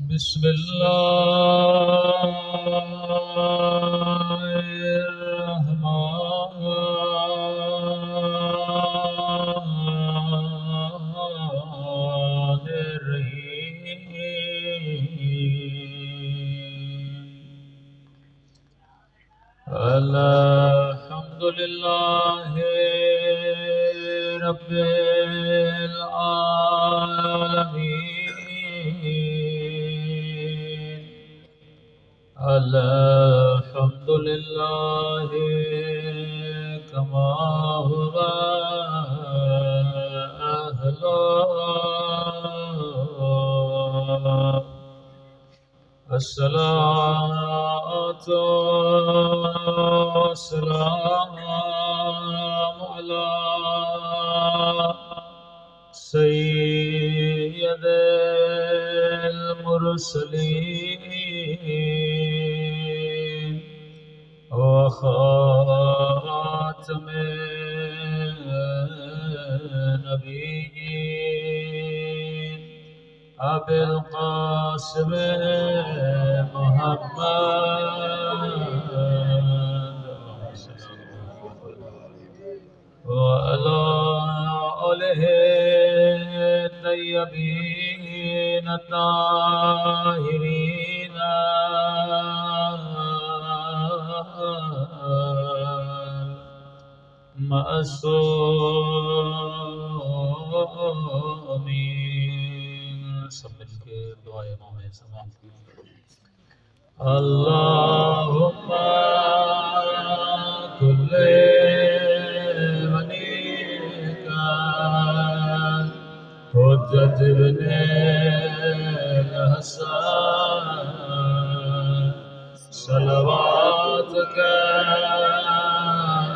بسم الله الرحمن الرحيم الحمد لله رب العالمين الحمد لله كما هو أهله الصلاة والسلام على سيد المرسلين وخاتم النبيين أبي القاسم محمد وعلى آله الطيبين الطاهرين معصومين سب مل کے دعائیں مانگیں سماعت اللهم كل وليك حجة ابن الحسن صلواتك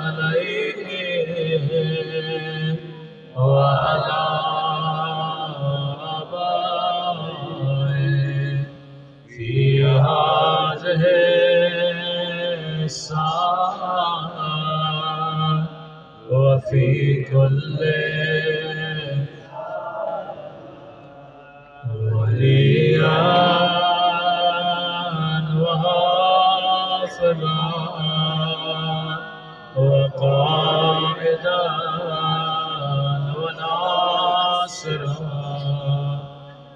عليه وعلى آبائه في هذه الساعة وفي كل وليا وحافظا وقائدا وناصرا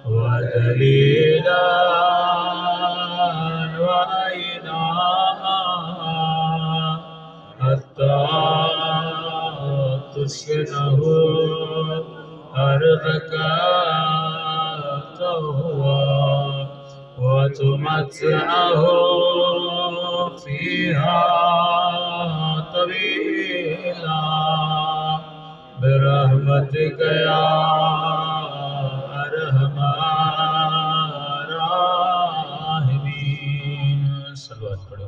ودليلا وعينا حتى تسكنه أرضك طوعا وتمتعه فيها طويلا برحمتك يا أرحم الراحمين صلوات پڑھو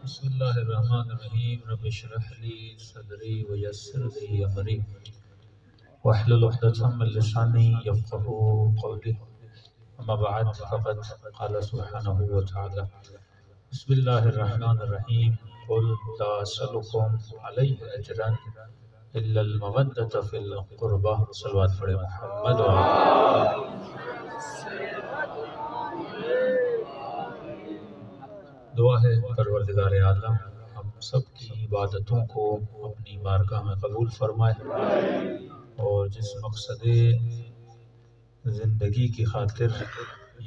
بسم اللہ الرحمن الرحیم رب اشرح لي صدری ویسر لي امری واحلل عقدۃ من لسانی یفقهوا قولی اما بعد فقد قال سبحانه وتعالى بسم الله الرحمن الرحیم قل لا اسألكم علیہ اجرا الا المودۃ فی القربى صلوات پڑھے محمد دعا ہے پروردگار عالم ہم سب کی عبادتوں کو اپنی بارگاہ میں قبول فرمائے اور جس مقصد زندگی کی خاطر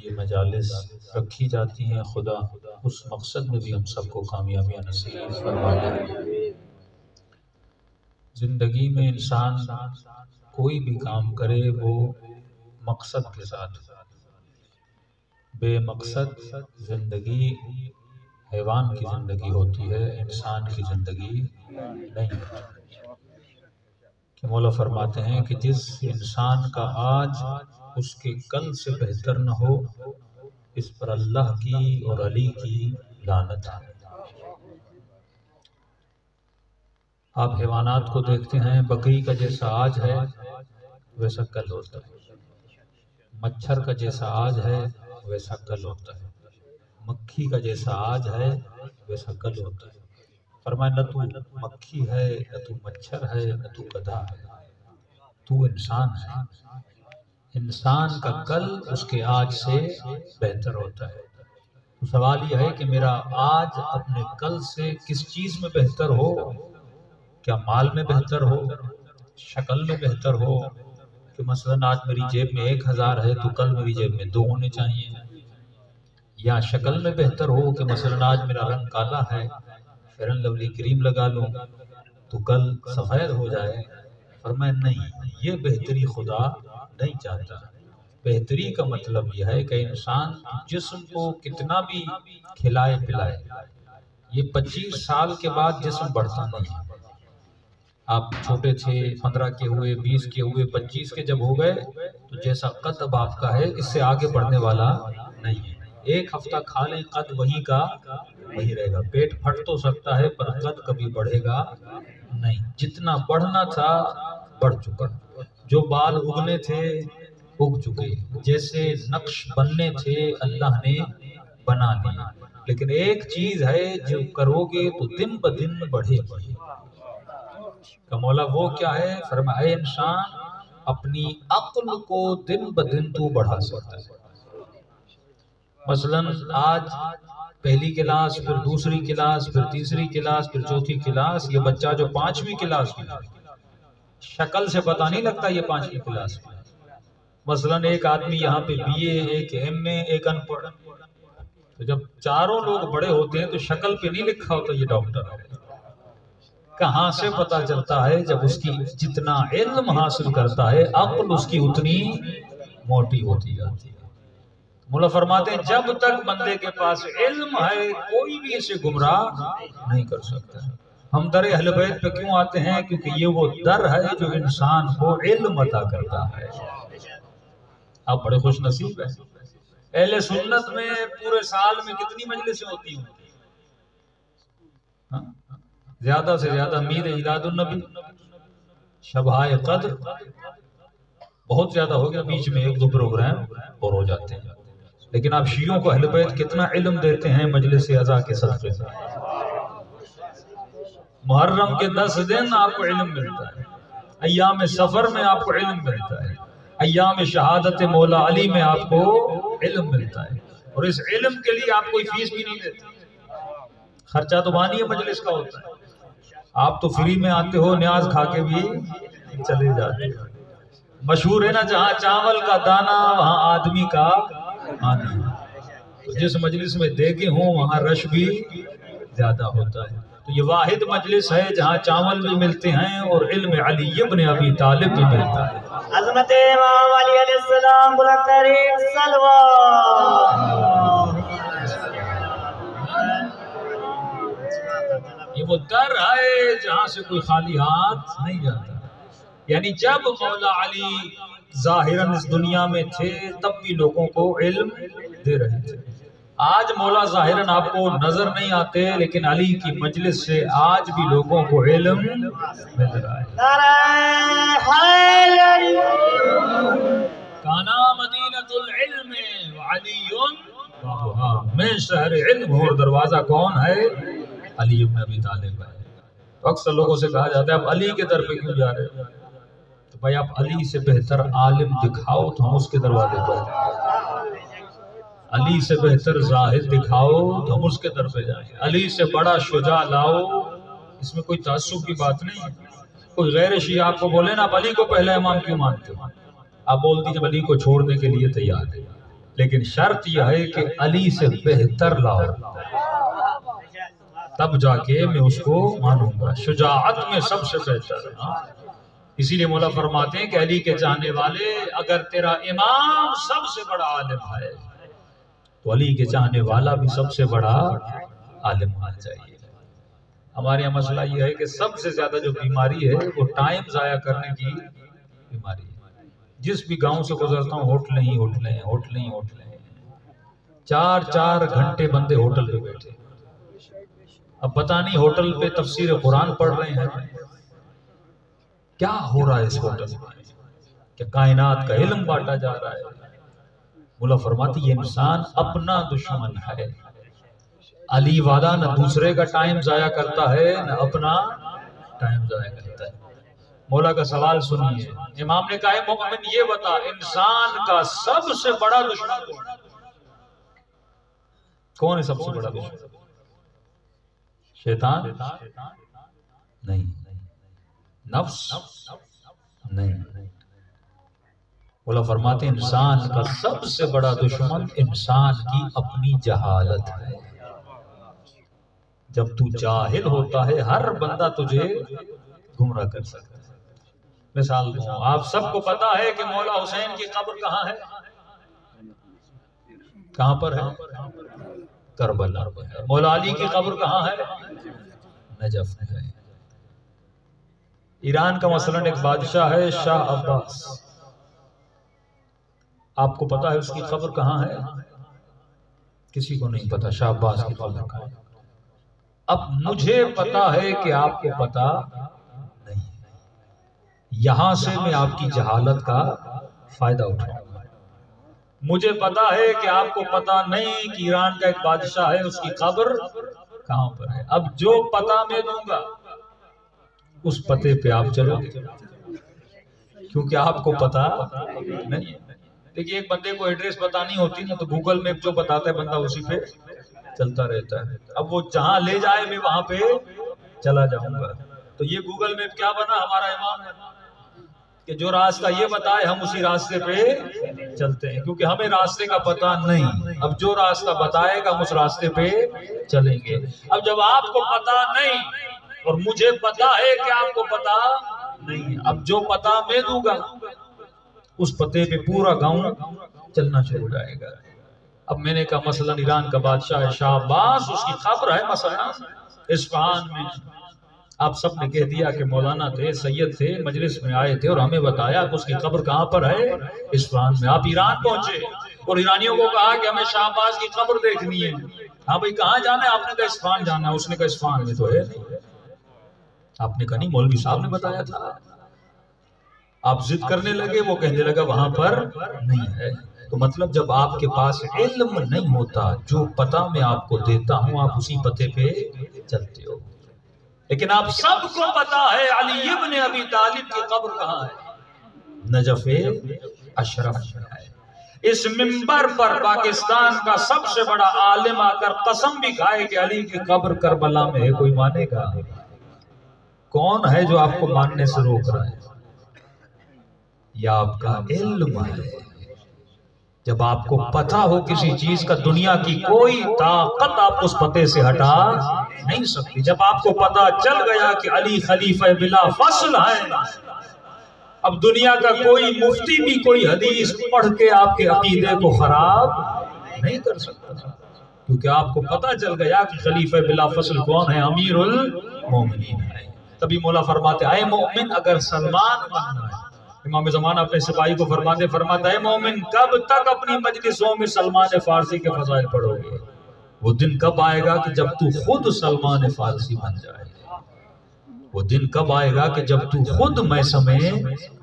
یہ مجالس رکھی جاتی ہیں خدا اس مقصد میں بھی ہم سب کو کامیابیاں نصیب فرمائے۔ زندگی میں انسان کوئی بھی کام کرے وہ مقصد کے ساتھ، بے مقصد زندگی حیوان کی زندگی ہوتی ہے، انسان کی زندگی نہیں ہوتی۔ کہ مولا فرماتے ہیں کہ جس انسان کا آج اس کے کل سے بہتر نہ ہو اس پر اللہ کی اور علی کی لعنت ہے۔ آپ حیوانات کو دیکھتے ہیں، بکری کا جیسا آج ہے ویسا کل ہوتا ہے، مچھر کا جیسا آج ہے ویسا کل ہوتا ہے، مکھی کا جیسا آج ہے ویسا کل ہوتا ہے۔ فرمایا نہ تو مکھی ہے، نہ تو مچھر ہے، نہ تو گدھا ہے، تو انسان ہے۔ انسان کا کل اس کے آج سے بہتر ہوتا ہے۔ تو سوال یہ ہے کہ میرا آج اپنے کل سے کس چیز میں بہتر ہو؟ کیا مال میں بہتر ہو، شکل میں بہتر ہو، کہ مثلا آج میری جیب میں 1000 ہے تو کل میری جیب میں 2 ہونے چاہیے، یا شکل میں بہتر ہو کہ مثلا آج میرا رنگ کالا ہے، فیئر اینڈ لولی کریم لگا لوں تو کل سفید ہو جائے۔ فرمایا نہیں، یہ بہتری خدا نہیں چاہتا۔ بہتری کا مطلب یہ ہے کہ انسان جسم کو کتنا بھی کھلائے پلائے، یہ 25 سال کے بعد جسم بڑھتا نہیں ہے۔ آپ چھوٹے تھے، 15 کے ہوئے، 20 کے ہوئے، 25 کے جب ہو گئے تو جیسا قد اب آپ کا ہے اس سے آگے بڑھنے والا نہیں ہے۔ 1 ہفتہ کھا لیں قد وہی کا وہی رہے گا، پیٹ پھٹ تو سکتا ہے پر قد کبھی بڑھے گا نہیں۔ جتنا بڑھنا تھا بڑھ چکا، جو بال اگنے تھے اگ چکے، جیسے نقش بننے تھے اللہ نے بنا لیا۔ لیکن ایک چیز ہے جو کرو گے تو دن بدن بڑھے گی۔ کہ مولا وہ کیا ہے؟ فرمایا اے انسان اپنی عقل کو دن بدن تو بڑھا سکتا ہے۔ مثلا آج پہلی کلاس، پھر دوسری کلاس، پھر تیسری کلاس، پھر چوتھی کلاس، یہ بچہ جو 5ویں کلاس میں ہے شکل سے پتہ نہیں لگتا یہ 5ویں کلاس میں۔ مثلا ایک آدمی یہاں پہ BA، ایک MA، ایک ان پڑھ، تو جب چاروں لوگ بڑے ہوتے ہیں تو شکل پہ نہیں لکھا ہوتا یہ ڈاکٹر ہے۔ کہاں سے پتہ چلتا ہے؟ جب اس کی جتنا علم حاصل کرتا ہے عقل اس کی اتنی موٹی ہوتی جاتی ہے۔ مولا فرماتے ہیں جب تک بندے کے پاس علم ہے کوئی بھی اسے گمراہ نہیں کر سکتا۔ ہم در اہل بیت پہ کیوں آتے ہیں؟ کیونکہ یہ وہ در ہے جو انسان کو علم عطا کرتا ہے۔ آپ بڑے خوش نصیب ہیں۔ اہل سنت میں پورے سال میں کتنی مجلسیں ہوتی ہیں؟ زیادہ سے زیادہ مید میلاد النبی، شبہائے قدر، بہت زیادہ ہو گیا، بیچ میں 1-2 پروگرام اور ہو جاتے ہیں۔ لیکن آپ شیعوں کو اہل بیت کتنا علم دیتے ہیں مجلس عزا کے صدقے سے۔ محرم کے 10 دن آپ کو علم ملتا ہے، ایام سفر میں آپ کو علم ملتا ہے، ایام شہادت مولا علی میں آپ کو علم ملتا ہے، اور اس علم کے لیے آپ کوئی فیس بھی نہیں دیتے۔ خرچہ تو بانی مجلس کا ہوتا ہے، آپ تو فری میں آتے ہو، نیاز کھا کے بھی چلے جاتے ہو۔ مشہور ہے نا جہاں چاول کا دانہ وہاں آدمی کا آنا۔ تو جس مجلس میں دیکھے ہوں وہاں رش بھی زیادہ ہوتا ہے۔ تو یہ واحد مجلس ہے جہاں چاول بھی ملتے ہیں اور علم علی ابن ابی طالب بھی ملتا ہے۔ عظمت امام علی علیہ السلام بلند ترین صلوات۔ یہ وہ در ہے جہاں سے کوئی خالی ہاتھ نہیں جاتا۔ یعنی جب مولا علی ظاہراً اس دنیا میں تھے تب بھی لوگوں کو علم دے رہے تھے۔ آج مولا ظاہراً آپ کو نظر نہیں آتے لیکن علی کی مجلس سے آج بھی لوگوں کو علم مل رہا ہے۔ نعرہ حیدر کانا مدینۃ العلم وعلی بابھا، میں شہر علم ہوں اور دروازہ کون ہے؟ علی ابن ابی طالب ہے۔ تو اکثر لوگوں سے کہا جاتا ہے اب علی کے در پہ کیوں جا رہے ہیں؟ تو بھائی آپ علی سے بہتر عالم دکھاؤ تو ہم اس کے دروازے پر جائیں، علی سے بہتر زاہد دکھاؤ تو ہم اس کے در پہ جائیں، علی سے بڑا شجاع لاؤ، اس میں کوئی تعصب کی بات نہیں ہے۔ کوئی غیر شیعہ آپ کو بولے نا آپ علی کو پہلا امام کیوں مانتے ہو، آپ بولتی جب علی کو چھوڑنے کے لیے تیار ہے، لیکن شرط یہ ہے کہ علی سے بہتر لاؤ تب جا کے میں اس کو مانوں گا، شجاعت میں سب سے بہتر ہے۔ اسی لیے مولا فرماتے ہیں کہ علی کے چاہنے والے اگر تیرا امام سب سے بڑا عالم ہے تو علی کے چاہنے والا بھی سب سے بڑا عالم ہونا چاہیے۔ ہمارے یہاں مسئلہ یہ ہے کہ سب سے زیادہ جو بیماری ہے وہ ٹائم ضائع کرنے کی بیماری ہے۔ جس بھی گاؤں سے گزرتا ہوں ہوٹلیں ہی ہوٹلیں ہیں، ہوٹلیں ہی ہوٹلیں ہیں، 4 گھنٹے بندے ہوٹل پہ بیٹھے۔ اب پتہ نہیں ہوٹل پہ تفسیر قرآن پڑھ رہے ہیں، کیا ہو رہا ہے اس ہوٹل میں، کہ کائنات کا علم بانٹا جا رہا ہے۔ مولا فرماتی یہ انسان اپنا دشمن ہے، علی والا نہ دوسرے کا ٹائم ضائع کرتا ہے نہ اپنا ٹائم ضائع کرتا ہے۔ مولا کا سوال سنیے، امام نے کہا مومن یہ بتا انسان کا سب سے بڑا دشمن کون ہے؟ سب سے بڑا دشمن شیطان نہیں، نفس نہیں، مولا فرماتے ہیں انسان کا سب سے بڑا دشمن انسان کی اپنی جہالت ہے۔ جب تو جاہل ہوتا ہے ہر بندہ تجھے گمراہ کر سکتا ہے۔ مثال دوں، آپ سب کو پتا ہے کہ مولا حسین کی قبر کہاں ہے؟ کہاں پر ہے؟ کربلا پر ہے۔ مولا علی کی قبر کہاں ہے؟ نجف ہے۔ ایران کا مثلا ایک بادشاہ ہے شاہ عباس، آپ کو پتا ہے اس کی قبر کہاں ہے؟ کسی کو نہیں پتا شاہ عباس کی قبر کہاں ہے۔ اب مجھے پتا ہے کہ آپ کو پتا نہیں، یہاں سے میں آپ کی جہالت کا فائدہ اٹھاؤں گا۔ مجھے پتا ہے کہ آپ کو پتا نہیں کہ ایران کا ایک بادشاہ ہے اس کی قبر کہاں پر ہے۔ اب جو پتا میں دوں گا اس پتے پہ آپ چلو گے، کیونکہ آپ کو پتا نہیں۔ دیکھیے ایک بندے کو ایڈریس پتا نہیں ہوتی نا تو گوگل میپ جو بتاتا ہے بندہ اسی پہ چلتا رہتا ہے۔ اب وہ جہاں لے جائے میں وہاں پہ چلا جاؤں گا۔ تو یہ گوگل میپ کیا بنا؟ ہمارا امام ہے کہ جو راستہ یہ بتائے ہم اسی راستے پہ چلتے ہیں، کیونکہ ہمیں راستے کا پتہ نہیں۔ اب جو راستہ بتائے گا ہم اس راستے پہ چلیں گے۔ اب جب آپ کو پتہ نہیں اور مجھے پتا ہے کہ آپ کو پتہ نہیں، اب جو پتہ میں دوں گا اس پتے پہ پورا گاؤں چلنا شروع ہو جائے گا۔ اب میں نے کہا مثلا ایران کا بادشاہ ہے شاہ عباس، اس کی قبر ہے مثلا اصفہان میں۔ آپ سب نے کہہ دیا کہ مولانا تھے، سید تھے، مجلس میں آئے تھے اور ہمیں بتایا کہ اس کی قبر کہاں پر ہے؟ اصفہان میں۔ آپ ایران پہنچے اور ایرانیوں کو کہا کہ ہمیں شاہ عباس کی قبر دیکھنی ہے۔ ہاں بھائی کہاں جانا ہے؟ آپ نے کہا اصفہان جانا ہے۔ اس نے کہا اصفہان میں تو ہے نہیں۔ آپ نے کہا نہیں مولوی صاحب نے بتایا تھا۔ آپ ضد کرنے لگے، وہ کہنے لگا وہاں پر نہیں ہے۔ تو مطلب جب آپ کے پاس علم نہیں ہوتا، جو پتہ میں آپ کو دیتا ہوں آپ اسی پتے پہ چلتے ہو۔ لیکن آپ سب کو پتا ہے علی ابن ابی طالب کی قبر کہاں ہے؟ نجف اشرف ہے۔ اس منبر پر پاکستان کا سب سے بڑا عالم آ کر قسم بھی کھائے کہ علی کی قبر کربلا میں ہے، کوئی مانے گا؟ کون ہے جو آپ کو ماننے سے روک رہا ہے؟ یا آپ کا علم ہے۔ جب آپ کو پتا ہو کسی چیز کا دنیا کی کوئی طاقت آپ اس پتے سے ہٹا نہیں سکتی۔ جب آپ کو پتا چل گیا کہ علی خلیفہ بلا فصل ہے، اب دنیا کا کوئی مفتی بھی کوئی حدیث پڑھ کے آپ کے عقیدے کو خراب نہیں کر سکتا، کیونکہ آپ کو پتا چل گیا کہ خلیفہ بلا فصل کون ہے؟ امیر المومنین ہے۔ تبھی مولا فرماتے اے مومن اگر سلمان بننا ہے، امام زمان اپنے سپاہی کو فرماتا ہے مومن کب تک اپنی مجلسوں میں سلمان فارسی کے فضائل پڑھو گے؟ وہ دن کب آئے گا کہ جب تو خود سلمان فارسی بن جائے؟ وہ دن کب آئے گا کہ جب تو خود میثم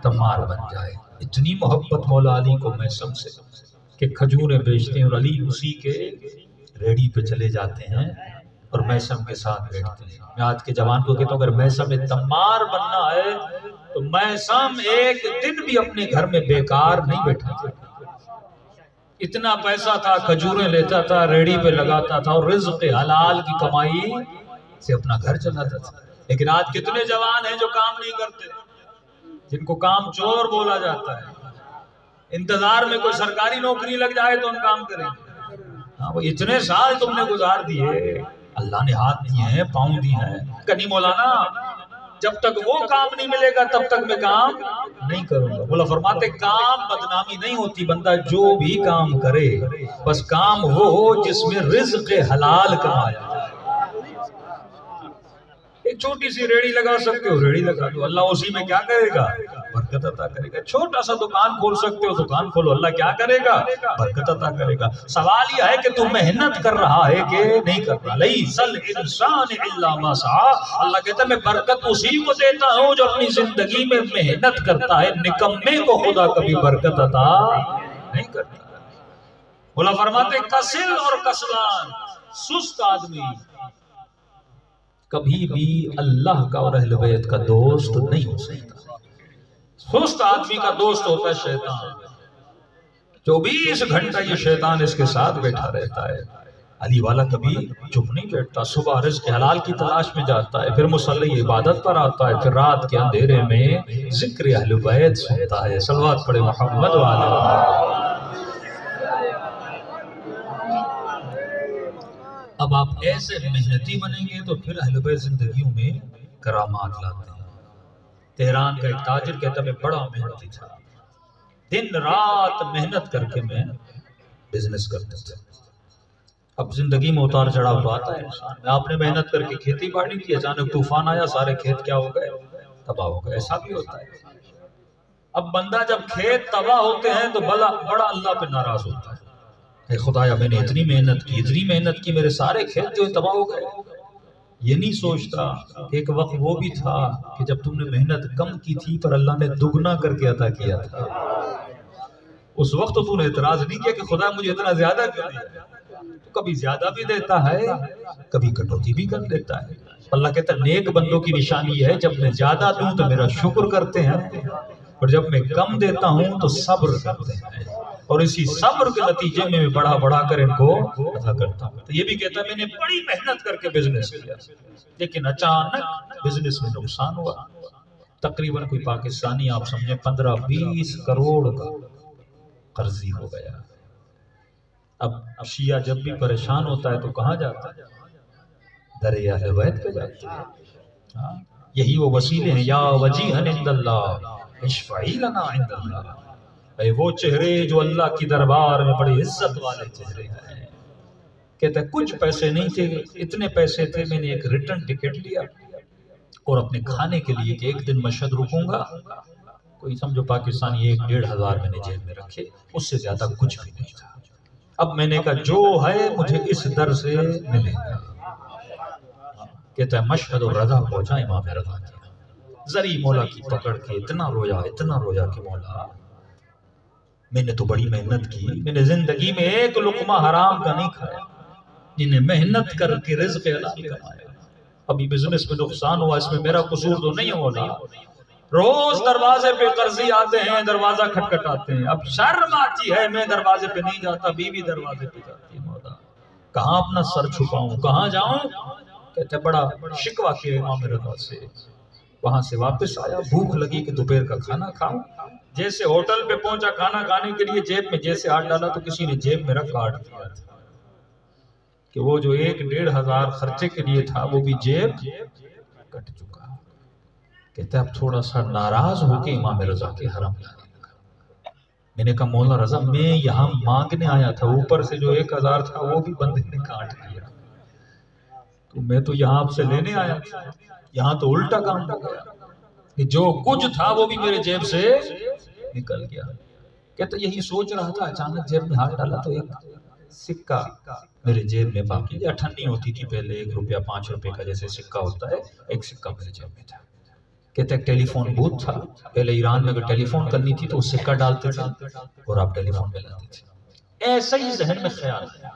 تمار بن جائے؟ اتنی محبت مولا علی کو میثم سے کہ کھجوریں بیچتے ہیں اور علی اسی کے ریڑی پہ چلے جاتے ہیں اور میثم کے ساتھ بیٹھتے ہیں۔ میں آج کے جوان کو کہتا ہوں اگر میثم تمار بننا ہے تو میثم ایک دن بھی اپنے گھر میں بیکار نہیں بیٹھا تھا۔ اتنا پیسہ تھا، کھجوریں لیتا تھا، ریڑی پہ لگاتا تھا اور رزق حلال کی کمائی سے اپنا گھر چلاتا تھا۔ لیکن آج کتنے جوان ہیں جو کام نہیں کرتے، جن کو کام چور بولا جاتا ہے، انتظار میں کوئی سرکاری نوکری لگ جائے تو ہم کام کریں گے۔ ہاں وہ اتنے سال تم نے گزار دیے، اللہ نے ہاتھ دیے ہیں، پاؤں دیے ہیں، کہ نہیں مولانا جب تک وہ کام نہیں ملے گا تب تک میں کام نہیں کروں گا۔ مولا فرماتے کام بدنامی نہیں ہوتی، بندہ جو بھی کام کرے بس کام وہ ہو جس میں رزق حلال کمایا جائے۔ ایک چھوٹی سی ریڑی لگا سکتے ہو، ریڑی لگا دو، اللہ اسی میں کیا کرے گا؟ برکت عطا کرے گا۔ چھوٹا سا دکان کھول سکتے ہو، دکان کھولو، اللہ کیا کرے گا؟ برکت عطا کرے گا۔ سوال یہ ہے کہ تم محنت کر رہا ہے کہ نہیں کر رہا؟ لیس الانسان الا ما سعى، اللہ کہتا ہے میں برکت اسی کو دیتا ہوں جو اپنی زندگی میں محنت کرتا ہے، نکمے کو خدا کبھی برکت عطا نہیں کرتا۔ مولا فرماتے کسل اور کسلان، سست آدمی کبھی بھی اللہ کا اور اہل بیت کا دوست نہیں ہو سکتا. سست آدمی کا دوست ہوتا ہے شیطان. 24 گھنٹہ یہ شیطان اس کے ساتھ بیٹھا رہتا ہے. علی والا کبھی چپ نہیں بیٹھتا. صبح رزق حلال کی تلاش میں جاتا ہے، پھر مصلی عبادت پر آتا ہے، پھر رات کے اندھیرے میں ذکر اہل بیت سنتا ہے. صلوات پڑھے محمد والے. اب آپ ایسے محنتی بنیں گے تو پھر اہل بیت زندگیوں میں کرامات لاتے ہیں. تہران کا ایک تاجر کہتا میں بڑا محنتی تھا، دن رات محنت کر کے میں بزنس کرتا تھا. اب زندگی میں اتار چڑھاؤ تو آتا ہے انسان میں. آپ نے محنت کر کے کھیتی باڑی کی، اچانک طوفان آیا، سارے کھیت کیا ہو گئے؟ تباہ ہو گئے. ایسا بھی ہوتا ہے. اب بندہ جب کھیت تباہ ہوتے ہیں تو بڑا اللہ پہ ناراض ہوتا ہے. اے خدایا میں نے اتنی محنت کی میرے سارے کھیت جو تباہ ہو گئے. یہ نہیں سوچتا کہ ایک وقت وہ بھی تھا کہ جب تم نے محنت کم کی تھی پر اللہ نے دگنا کر کے عطا کیا تھا. اس وقت تو نے اعتراض نہیں کیا کہ خدا مجھے اتنا زیادہ کر دیا. کبھی زیادہ بھی دیتا ہے، کبھی کٹوتی بھی کر دیتا ہے. اللہ کہتا ہے نیک بندوں کی نشانی یہ ہے جب میں زیادہ دوں تو میرا شکر کرتے ہیں، اور جب میں کم دیتا ہوں تو صبر کرتے ہیں، اور اسی صبر کے نتیجے میں بڑھا بڑھا کر ان کو عطا کرتا ہوں. تو یہ بھی کہتا ہے میں نے بڑی محنت کر کے بزنس کیا، لیکن اچانک بزنس میں نقصان ہوا. تقریباً کوئی پاکستانی آپ سمجھیں 15-20 کروڑ کا قرضی ہو گیا. اب شیعہ جب بھی پریشان ہوتا ہے تو کہاں جاتا ہے؟ در اہل بیت پہ جاتا ہے. یہی وہ وسیلے ہیں. یا وجیہن عند اللہ اشفعی لنا عند اللہ. اے وہ چہرے جو اللہ کی دربار میں بڑی عزت والے چہرے ہیں. کہتا ہے کچھ پیسے نہیں تھے، اتنے پیسے تھے میں نے ایک ریٹرن ٹکٹ لیا اور اپنے کھانے کے لیے کہ ایک دن مشہد رکوں گا. کوئی سمجھو پاکستانی 1-1.5 ہزار میں نے جیب میں رکھے، اس سے زیادہ کچھ بھی نہیں تھا. اب میں نے کہا جو ہے مجھے اس در سے ملے گا. کہتا ہے مشہد اور رضا پہنچا امام رضا کی. زری مولا کی پکڑ کے اتنا رویا کہ مولا میں نے تو بڑی محنت کی، میں نے زندگی میں ایک لقمہ حرام کا نہیں کھایا، جنہیں محنت کر کے رزق حلال کمایا. ابھی بزنس میں نقصان ہوا، اس میں میرا قصور تو نہیں ہوگا. روز دروازے پہ قرضی آتے ہیں، دروازہ کھٹکھٹاتے ہیں. اب شرم آتی ہے، میں دروازے پہ نہیں جاتا، بیوی دروازے پہ جاتی ہے. مولا کہاں اپنا سر چھپاؤں، کہاں جاؤں؟ کہتے بڑا شکوہ کیا امام رضا سے. وہاں سے واپس آیا، بھوک لگی کہ دوپہر کا کھانا کھاؤں. جیسے ہوٹل پہ پہنچا کھانا کھانے کے لیے جیب میں جیسے ہاتھ ڈالا تو کسی نے جیب میں رکھ کاٹ دیا تھا کہ وہ جو 1-1.5 ہزار خرچے کے لیے تھا وہ بھی جیب کٹ چکا. کہتے اب تھوڑا سا ناراض ہو کے امام رضا کے حرم لانے لگا. میں نے کہا مولا رضا میں یہاں مانگنے آیا تھا، اوپر سے جو 1 ہزار تھا وہ بھی بندے نے کاٹ لیا، تو میں تو یہاں آپ سے لینے آیا تھا. یہاں تو الٹا کام ہو گیا کہ جو کچھ تھا وہ بھی میرے جیب سے نکل گیا. کہتا یہی سوچ رہا تھا، اچانک جیب میں ہاتھ ڈالا تو ایک سکہ میرے جیب میں باقی. 98 ہوتی تھی پہلے، 1 روپیہ 5 روپے کا جیسے سکہ ہوتا ہے، ایک سکہ میرے جیب میں تھا. کہتا ایک ٹیلی فون بوتھ تھا. پہلے ایران میں اگر ٹیلی فون کرنی تھی تو اس سکہ ڈالتے تھے اور آپ ٹیلی فون میں لاتے تھے. ایسا ہی ذہن میں خیال ہے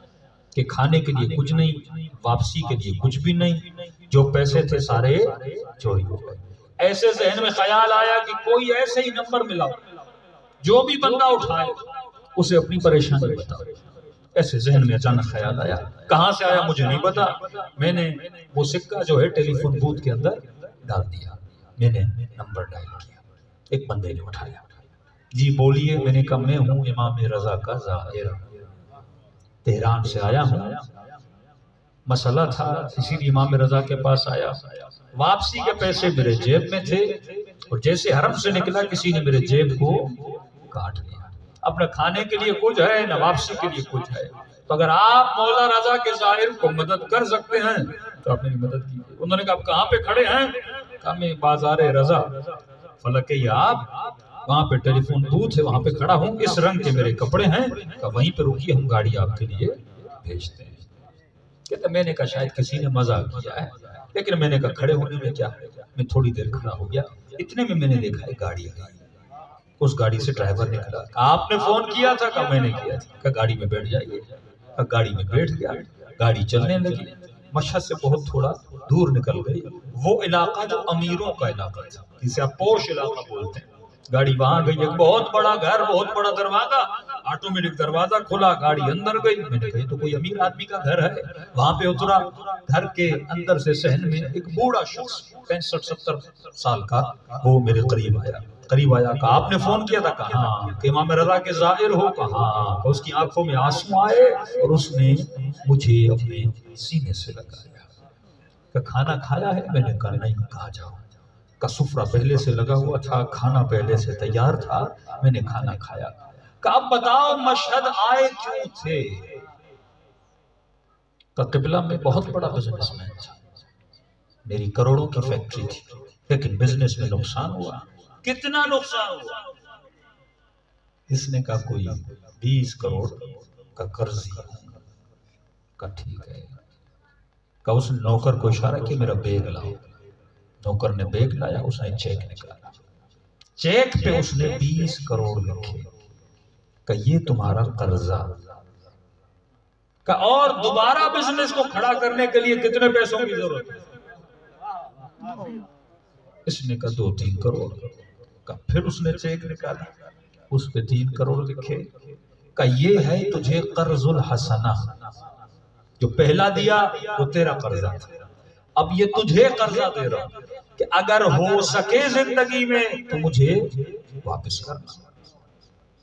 کہ کھانے کے لیے کچھ نہیں، واپسی کے لیے کچھ بھی نہیں، جو پیسے تھے سارے چوری ہو گئے. ایسے ذہن میں خیال آیا کہ کوئی ایسے ہی نمبر ملا، جو بھی بندہ اٹھائے اسے اپنی پریشانی بتا. ایسے ذہن میں اچانک خیال آیا، کہاں سے آیا مجھے نہیں پتا. میں نے وہ سکہ جو ہے ٹیلی فون بوتھ کے اندر ڈال دیا. میں نے نمبر ڈائل کیا، ایک بندے نے اٹھایا. جی بولیے. میں نے کہا میں ہوں امام رضا کا زائر، تہران سے آیا ہوں، مسئلہ تھا اسی لیے امام رضا کے پاس آیا. واپسی کے پیسے میرے جیب میں تھے اور جیسے حرم سے نکلا کسی نے میرے جیب کو کاٹ لیا. اپنے کھانے کے لیے کچھ ہے نہ واپسی کے لیے کچھ ہے. تو اگر آپ مولا رضا کے ظاہر کو مدد کر سکتے ہیں تو آپ نے مدد کی. انہوں نے کہا آپ کہاں پہ کھڑے ہیں؟ کہا میں بازار رضا فلکیہ آپ، وہاں پہ ٹیلی فون بوتھ ہے وہاں پہ کھڑا ہوں، اس رنگ کے میرے کپڑے ہیں. کہا وہیں پہ رکیے، ہم گاڑی آپ کے لیے بھیجتے ہیں. کہتا میں نے کہا شاید کسی نے مزاق کیا ہے، لیکن میں نے کہا کھڑے ہونے میں کیا ہے. میں تھوڑی دیر کھڑا ہو گیا، اتنے میں نے دیکھا ایک گاڑی آئی. اس گاڑی سے ڈرائیور نکلا. کہا آپ نے فون کیا تھا؟ کہا میں نے کیا تھا. کہا گاڑی میں بیٹھ جائیے. کہا گاڑی میں بیٹھ گیا. گاڑی چلنے لگی، مشہد سے بہت تھوڑا دور نکل گئی، وہ علاقہ جو امیروں کا علاقہ تھا، جسے آپ پورش علاقہ بولتے ہیں۔ گاڑی وہاں گئی، ایک بہت بڑا گھر، بہت بڑا دروازہ، آٹومیٹک دروازہ کھلا، گاڑی اندر گئی۔ میں نے کہا یہ تو کوئی امیر آدمی کا گھر ہے۔ وہاں پہ اترا، گھر کے اندر سے صحن میں ایک بوڑھا شخص 65-70 سال کا وہ میرے قریب آیا۔ کہا آپ نے فون کیا تھا؟ کہا ہاں۔ کہ امام رضا کے زائر ہو؟ کہا ہاں۔ کہ اس کی آنکھوں میں آنسو آئے اور اس نے مجھے اپنے سینے سے لگایا۔ کہ کھانا کھایا ہے؟ میں نے کہا نہیں۔ کہا جاؤ۔ کا سفرہ پہلے سے لگا ہوا تھا، کھانا پہلے سے تیار تھا، میں نے کھانا کھایا۔ کہ اب بتاؤ مشہد آئے کیوں تھے؟ کہ قبلہ میں بہت بڑا بزنس مین تھا، میری کروڑوں کی فیکٹری تھی، لیکن بزنس میں نقصان ہوا۔ کتنا نقصان ہوا؟ اس نے کہا کوئی 20 کروڑ کا قرض ہی ہوں۔ کہا ٹھیک ہے۔ کہ اس نوکر کو اشارہ کہ میرا بیگ لاؤ۔ نوکر نے بیگ لایا، اس نے چیک نکالا، چیک پہ اس نے 20 کروڑ لکھے۔ کہ یہ تمہارا قرضہ۔ کہ اور دوبارہ بزنس کو کھڑا کرنے کے لیے کتنے پیسوں کی ضرورت ہے؟ اس نے کہا 2-3 کروڑ۔ کہ پھر اس نے چیک نکالا، اس پہ 3 کروڑ لکھے۔ کہ یہ ہے تجھے قرض الحسنہ، جو پہلا دیا وہ تیرا قرضہ تھا، اب یہ تجھے قرضہ دے رہا ہوں کہ اگر ہو سکے زندگی میں تو مجھے واپس کرنا،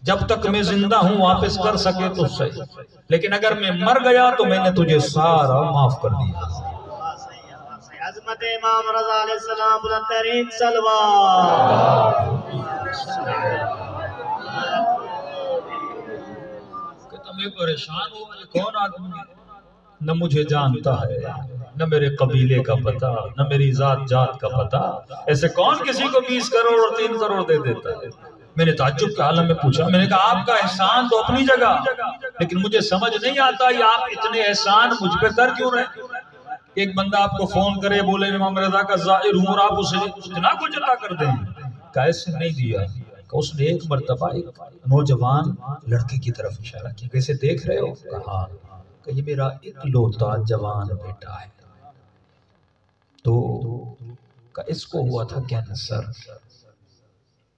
جب تک میں زندہ ہوں واپس کر سکے تو صحیح، لیکن اگر میں مر گیا تو میں نے تجھے سارا معاف کر دیا۔ عظمت امام رضا علیہ السلام بلند ترین صلوات۔ کہتا میں پریشان ہوں، یہ کون آدمی ہے؟ نہ مجھے جانتا ہے، نہ میرے قبیلے کا پتہ، نہ میری ذات جات کا پتہ، ایسے کون کسی کو 20 کروڑ اور 3 کروڑ دے دیتا ہے؟ میں نے تعجب کے عالم میں پوچھا، میں نے کہا آپ کا احسان تو اپنی جگہ، لیکن مجھے سمجھ نہیں آتا یہ آپ اتنے احسان مجھ پہ کر کیوں رہے؟ ایک بندہ آپ کو فون کرے بولے امام رضا کا زائر ہوں اور آپ اسے اتنا کچھ عطا کر دیں؟ کہا ایسے نہیں دیا۔ کہ اس نے ایک مرتبہ ایک نوجوان لڑکے کی طرف اشارہ کیا، کیسے دیکھ رہے ہو؟ کہا کہ یہ میرا اکلوتا جوان بیٹا ہے، تو کہ اس کو ہوا تھا کینسر،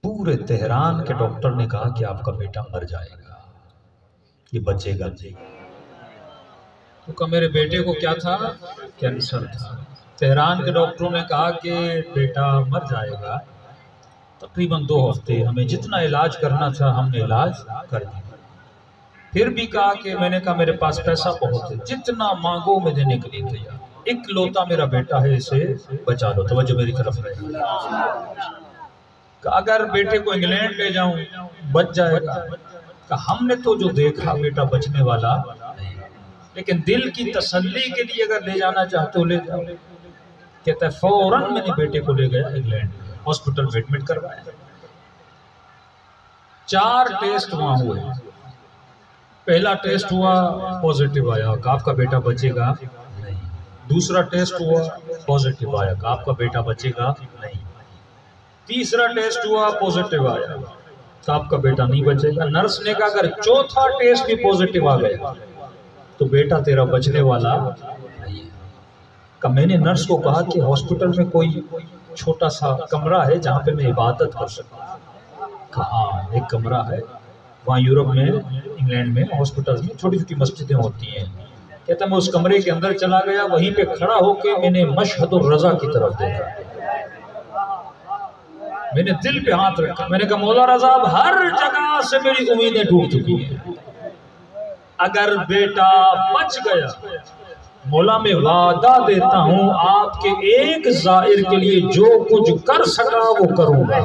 پورے تہران کے ڈاکٹر نے کہا کہ آپ کا بیٹا مر جائے گا، یہ بچے گا نہیں۔ تو کہ میرے بیٹے کو کیا تھا؟ کینسر تھا۔ تہران کے ڈاکٹروں نے کہا کہ بیٹا مر جائے گا، تقریباً 2 ہفتے ہمیں جتنا علاج کرنا تھا ہم نے علاج کر دیا۔ پھر بھی کہا کہ میں نے کہا میرے پاس پیسہ بہت ہے، جتنا مانگو میں دینے کے لیے تیار، اکلوتا میرا بیٹا ہے، اسے بچا لو۔ توجہ میری طرف رہے، کہ اگر بیٹے کو انگلینڈ لے جاؤں بچ جائے گا۔ کہ ہم نے تو جو دیکھا بیٹا بچنے والا نہیں، لیکن دل کی تسلی کے لیے اگر لے جانا چاہتے ہو لے جاؤ۔ کہتا ہے فوراً میں نے بیٹے کو لے گیا انگلینڈ، ہاسپٹل میں ایڈمٹ کروایا، 4 ٹیسٹ وہاں ہوئے۔ پہلا ٹیسٹ ہوا پوزیٹیو آیا کہ آپ کا بیٹا بچے گا نہیں، دوسرا ٹیسٹ ہوا پوزیٹیو آیا کہ آپ کا بیٹا بچے گا نہیں، تیسرا ٹیسٹ ہوا پوزیٹیو آیا کہ آپ کا بیٹا نہیں بچے گا۔ نرس نے کہا اگر چوتھا ٹیسٹ بھی پوزیٹیو آ گیا تو بیٹا تیرا بچنے والا نہیں ہے۔ کہ میں نے نرس کو کہا کہ ہاسپٹل میں کوئی چھوٹا سا کمرہ ہے جہاں پہ میں عبادت کر سکتا؟ کہا ہاں ایک کمرہ ہے، وہاں یورپ میں انگلینڈ میں ہاسپٹل میں چھوٹی چھوٹی مسجدیں ہوتی ہیں۔ کہتا میں اس کمرے کے اندر چلا گیا، وہیں پہ کھڑا ہو کے میں نے مشہد الرضا کی طرف دیکھا، میں نے دل پہ ہاتھ رکھا، میں نے کہا مولا رضا اب ہر جگہ سے میری امیدیں ٹوٹ چکی ہیں، اگر بیٹا بچ گیا مولا میں وعدہ دیتا ہوں آپ کے ایک زائر کے لیے جو کچھ کر سکا وہ کروں گا،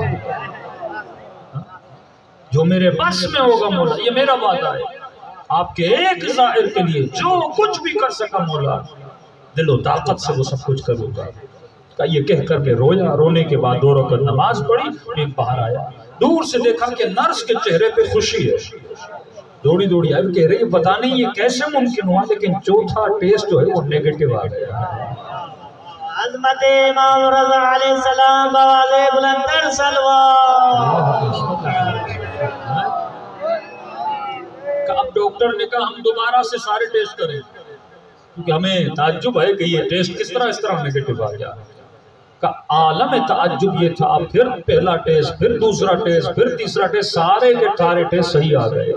جو میرے بس میں ہوگا مولا، یہ میرا وعدہ ہے، آپ کے ایک زائر کے لیے جو کچھ بھی کر سکا مولا دل و طاقت سے وہ سب کچھ کروں گا۔ کہ یہ کہہ کر کے رویا، رونے کے بعد 2 رکعت نماز پڑھی، میں باہر آیا، دور سے دیکھا کہ نرس کے چہرے پہ خوشی ہے، دوڑی دوڑی آئی، کہہ رہی پتہ نہیں یہ کیسے ممکن ہوا لیکن چوتھا ٹیسٹ جو ہے وہ نیگیٹو آ گیا۔ عظمت امام رضا علیہ السلام بآواز بلند تر صلوات۔ کہ اب ڈاکٹر نے کہا ہم دوبارہ سے سارے ٹیسٹ کریں، کیونکہ ہمیں تعجب ہے کہ یہ ٹیسٹ کس طرح نیگیٹو آ گیا. کا عالم تعجب یہ تھا، پھر پہلا ٹیسٹ، پھر دوسرا ٹیسٹ، پھر تیسرا ٹیسٹ، سارے کے سارے ٹیسٹ صحیح آ گئے.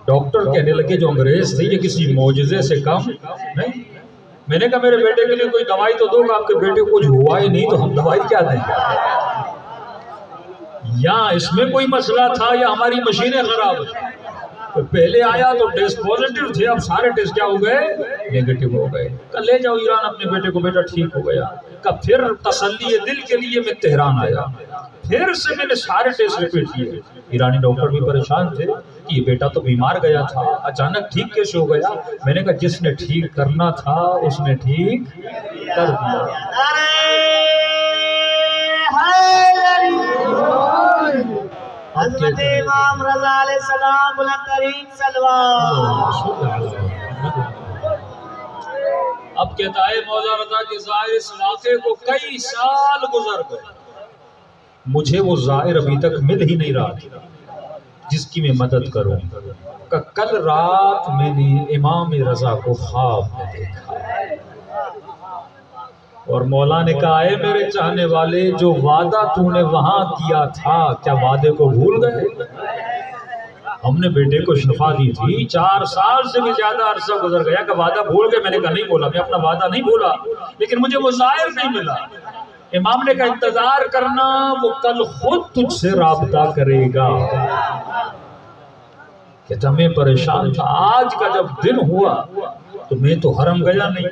ڈاکٹر کہنے لگے جو انگریز تھے یہ کسی معجزے سے کم نہیں. میں نے کہا میرے بیٹے کے لیے کوئی دوائی تو دو گا، آپ کے بیٹے کو کچھ ہوا ہی نہیں تو ہم دوائی کیا دیں. یا اس میں کوئی مسئلہ تھا یا ہماری مشینیں خراب تھیں. پہلے آیا تو ٹیسٹ پوزیٹیو تھے، اب سارے ٹیسٹ کیا ہو گئے؟ نیگیٹو ہو گئے. کل لے جاؤ ایران اپنے بیٹے کو، بیٹا ٹھیک ہو گیا. کب پھر تسلی دل کے لیے میں تہران آیا، پھر سے میں نے سارے ٹیسٹ ریپیٹ کیے. ایرانی ڈاکٹر بھی پریشان تھے کہ یہ بیٹا تو بیمار گیا تھا، اچانک ٹھیک کیسے ہو گیا؟ میں نے کہا جس نے ٹھیک کرنا تھا اس نے ٹھیک کر دیا. حضرت امام رضا علیہ السلام بلند ترین صلوات. اب کہتا ہے مولا رضا کہ ظاہر اس واقعے کو کئی سال گزر گئے، مجھے وہ ظاہر ابھی تک مل ہی نہیں رہا تھا جس کی میں مدد کروں. کہ کل رات میں نے امام رضا کو خواب میں دیکھا اور مولا نے کہا اے میرے چاہنے والے، جو وعدہ تو نے وہاں کیا تھا کیا وعدے کو بھول گئے؟ ہم نے بیٹے کو شفا دی تھی، 4 سال سے بھی زیادہ عرصہ گزر گیا کہ وعدہ بھول گئے. میں نے کہا نہیں بولا، میں اپنا وعدہ نہیں بولا، لیکن مجھے وہ ظاہر نہیں ملا. امام نے کہا انتظار کرنا، وہ کل خود تجھ سے رابطہ کرے گا. کہتا میں پریشان تھا. آج کا جب دن ہوا تو میں تو حرم گیا نہیں،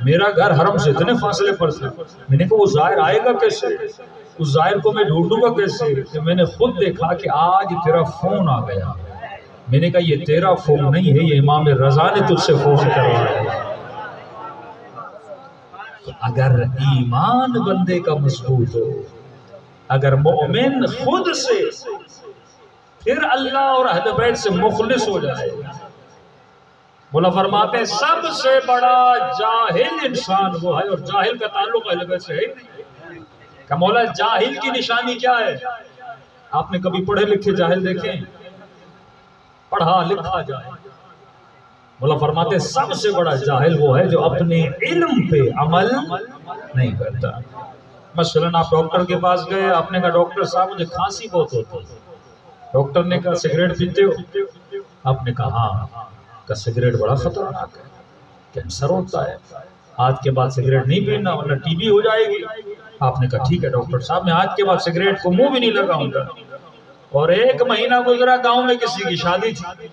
میرا گھر حرم سے اتنے فاصلے پر تھا. میں نے کہا وہ ظاہر آئے گا کیسے؟ اس ظاہر کو میں ڈھونڈوں گا کیسے؟ کہ میں نے خود دیکھا کہ آج تیرا فون آ گیا. میں نے کہا یہ تیرا فون نہیں ہے، یہ امام رضا نے تجھ سے فون کروایا. اگر ایمان بندے کا مضبوط ہو، اگر مومن خود سے پھر اللہ اور اہل بیت سے مخلص ہو جائے. مولا فرماتے ہیں سب سے بڑا جاہل انسان وہ ہے، اور جاہل کا تعلق اہل بیت سے ہے نہیں. کہ مولا جاہل کی نشانی کیا ہے؟ آپ نے کبھی پڑھے لکھے جاہل دیکھیں؟ پڑھا لکھا جاہل. مولا فرماتے ہیں سب سے بڑا جاہل وہ ہے جو اپنے علم پہ عمل نہیں کرتا. مثلاً آپ ڈاکٹر کے پاس گئے، آپ نے کہا ڈاکٹر صاحب مجھے کھانسی بہت ہوتی ہے. ڈاکٹر نے کہا سگریٹ پیتے ہو؟ آپ نے کہا ہاں. کہ سگریٹ بڑا خطرناک ہے، کینسر ہوتا ہے، آج کے بعد سگریٹ نہیں پینا ورنہ ٹی بی ہو جائے گی. آپ نے کہا ٹھیک ہے ڈاکٹر صاحب میں آج کے بعد سگریٹ کو منہ بھی نہیں لگاؤں گا. اور 1 مہینہ گزرا، گاؤں میں کسی کی شادی تھی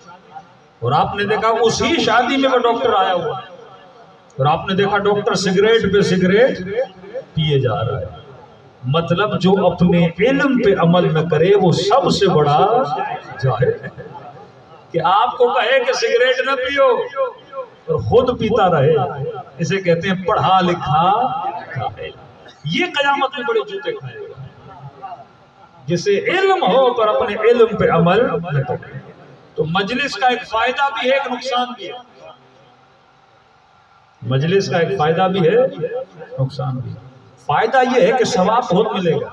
اور آپ نے دیکھا اسی شادی میں وہ ڈاکٹر آیا ہوا اور آپ نے دیکھا ڈاکٹر سگریٹ پہ سگریٹ پیے جا رہا ہے. مطلب جو اپنے علم پہ عمل نہ کرے وہ سب سے بڑا جاہل ہے. کہ آپ کو کہے کہ سگریٹ نہ پیو اور خود پیتا رہے، اسے کہتے ہیں پڑھا لکھا جاہل. یہ قیامت میں بڑے جوتے کھائے گا جسے علم ہو پر اپنے علم پہ عمل نہ کرے. تو مجلس کا ایک فائدہ بھی ہے، ایک نقصان بھی ہے. مجلس کا ایک فائدہ بھی ہے، نقصان بھی ہے. فائدہ یہ ہے کہ ثواب بہت ملے گا.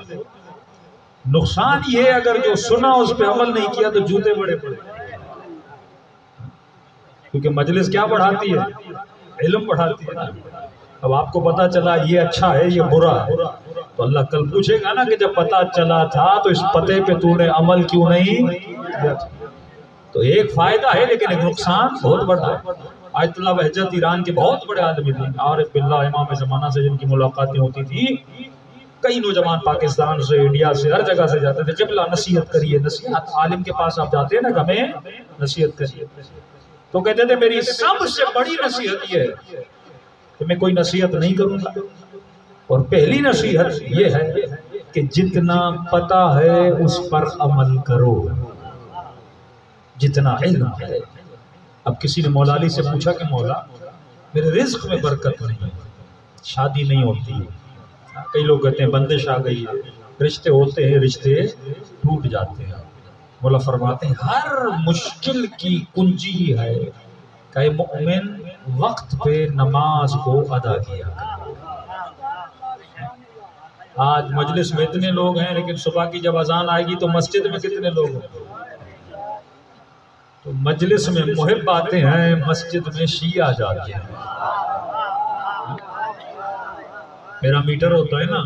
نقصان یہ ہے اگر جو سنا اس پہ عمل نہیں کیا تو جوتے بڑے پڑے. کیونکہ مجلس کیا بڑھاتی ہے؟ علم بڑھاتی ہے. اب آپ کو پتا چلا یہ اچھا ہے یہ برا ہے تو اللہ کل پوچھے گا نا کہ جب پتا چلا تھا تو اس پتے پہ تو نے عمل کیوں نہیں کیا؟ تو ایک فائدہ ہے لیکن ایک نقصان بہت بڑا ہے. آیت اللہ بہجت ایران کے بہت بڑے آدمی تھے، عارف باللہ امام زمانہ سے جن کی ملاقاتیں ہوتی تھی. کئی نوجوان پاکستان سے، انڈیا سے، ہر جگہ سے جاتے تھے. جب لا نصیحت کریے، نصیحت عالم کے پاس آپ جاتے ہیں نا کہ ہمیں نصیحت کریے، تو کہتے تھے میری سب سے بڑی نصیحت یہ ہے کہ میں کوئی نصیحت نہیں کروں گا. اور پہلی نصیحت یہ ہے کہ جتنا پتہ ہے اس پر عمل کرو، جتنا علم ہے. اب کسی نے مولا علی سے پوچھا کہ مولا میرے رزق میں برکت نہیں ہے، شادی نہیں ہوتی ہے. کئی لوگ کہتے ہیں بندش آ گئی ہے، رشتے ہوتے ہیں رشتے ٹوٹ جاتے ہیں. مولا فرماتے ہیں ہر مشکل کی کنجی ہے کہ مومن وقت پہ نماز کو ادا کیا. آج مجلس میں اتنے لوگ ہیں لیکن صبح کی جب اذان آئے گی تو مسجد میں کتنے لوگ ہیں؟ تو مجلس میں محب آتے ہیں، مسجد میں شیعہ جاتے ہیں۔ میرا میٹر ہوتا ہے نا،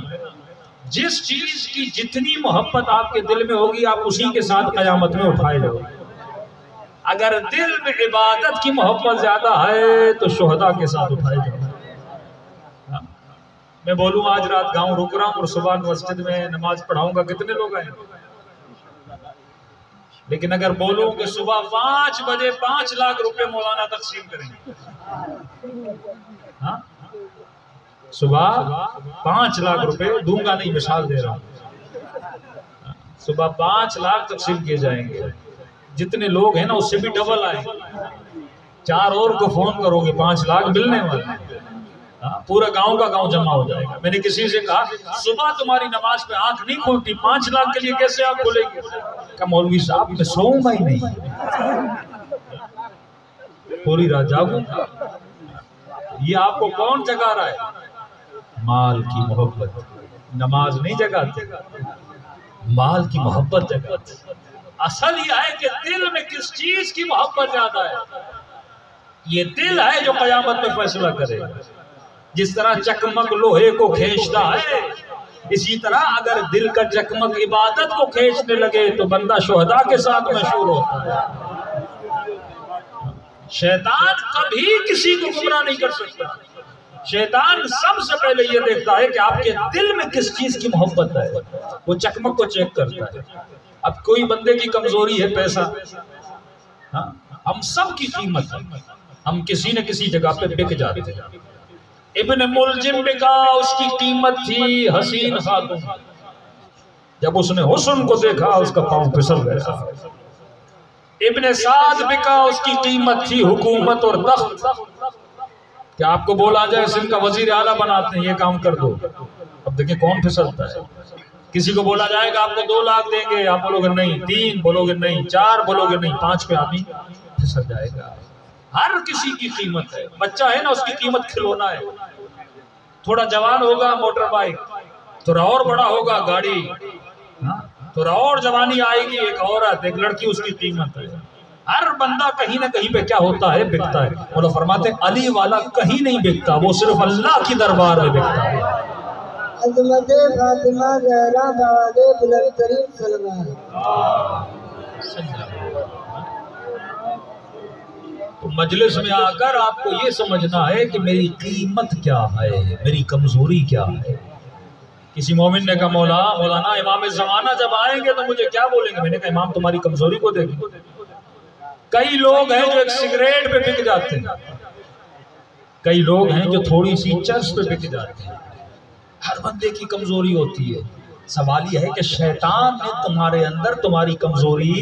جس چیز کی جتنی محبت آپ کے دل میں ہوگی آپ اسی کے ساتھ قیامت میں اٹھائے جاؤ۔ اگر دل میں عبادت کی محبت زیادہ ہے تو شہداء کے ساتھ اٹھائے جاؤ۔ میں بولوں آج رات گاؤں رک رہا ہوں اور صبح مسجد میں نماز پڑھاؤں گا، کتنے لوگ آئیں؟ لیکن اگر بولوں کہ صبح 5 بجے 5 لاکھ روپے مولانا تقسیم کریں گے، ہاں صبح 5 لاکھ روپے دوں گا، نہیں مثال دے رہا ہوں، صبح 5 لاکھ تقسیم کیے جائیں گے، جتنے لوگ ہیں نا اس سے بھی ڈبل آئیں گے، 4 اور کو فون کرو گے 5 لاکھ ملنے والے، پورا گاؤں کا گاؤں جمع ہو جائے گا۔ میں نے کسی سے کہا صبح تمہاری نماز پہ آنکھ نہیں کھلتی، 5 لاکھ کے لیے کیسے آنکھ کھلے گی؟ کہ مولوی صاحب میں سوؤں گا ہی نہیں، پوری رات جاگوں گا۔ یہ آپ کو کون جگا رہا ہے؟ مال کی محبت۔ نماز نہیں جگاتے، مال کی محبت جگاتے۔ اصل یہ ہے کہ دل میں کس چیز کی محبت زیادہ ہے، یہ دل ہے جو قیامت میں فیصلہ کرے۔ جس طرح چکمک لوہے کو کھینچتا ہے، اسی طرح اگر دل کا چکمک عبادت کو کھینچنے لگے تو بندہ شہداء کے ساتھ مشہور ہوتا ہے۔ شیطان کبھی کسی کو گمراہ نہیں کر سکتا۔ شیطان سب سے پہلے یہ دیکھتا ہے کہ آپ کے دل میں کس چیز کی محبت ہے، وہ چکمک کو چیک کرتا ہے۔ اب کوئی بندے کی کمزوری ہے پیسہ، ہم سب کی قیمت ہے، ہم کسی نہ کسی جگہ پہ بک جاتے ہیں۔ ابن ملجم بکا، اس کی قیمت تھی حسین خاتون، جب اس نے حسن کو دیکھا اس کا پاؤں پھسل گیا۔ ابن سعد بکا، اس کی قیمت تھی حکومت اور تخت، کہ آپ کو بولا جائے سندھ کا وزیر اعلیٰ بناتے ہیں، یہ کام کر دو، اب دیکھیں کون پھسلتا ہے۔ کسی کو بولا جائے گا آپ کو 2 لاکھ دیں گے، آپ بولو گے نہیں، 3 بولو گے نہیں، 4 بولو گے نہیں، 5 پہ آدمی پھسل جائے گا۔ ہر کسی کی قیمت ہے، بچہ ہے نا اس کی قیمت کھلونا ہے، تھوڑا جوان ہوگا موٹر بائک، تھوڑا اور بڑا ہوگا گاڑی، تھوڑا اور جوانی آئے گی ایک عورت، ایک لڑکی، اس کی قیمت ہے۔ ہر بندہ کہیں نہ کہیں پہ کیا ہوتا ہے، بکتا ہے۔ وہ فرماتے ہیں علی والا کہیں نہیں بکتا، وہ صرف اللہ کی دربار میں بکتا ہے۔ عظمت فاطمہ زہرا بواد بلند ترین سلمان۔ تو مجلس میں آ کر آپ کو یہ سمجھنا ہے کہ میری قیمت کیا ہے، میری کمزوری کیا ہے۔ کسی مومن نے کہا مولانا امام زمانہ جب آئیں گے تو مجھے کیا بولیں گے؟ میں نے کہا امام تمہاری کمزوری کو دیکھیں۔ کئی لوگ ہیں جو ایک سگریٹ پہ بک جاتے ہیں، کئی لوگ ہیں جو تھوڑی سی چرس پہ بک جاتے ہیں۔ ہر بندے کی کمزوری ہوتی ہے۔ سوال یہ ہے کہ شیطان نے تمہارے اندر تمہاری کمزوری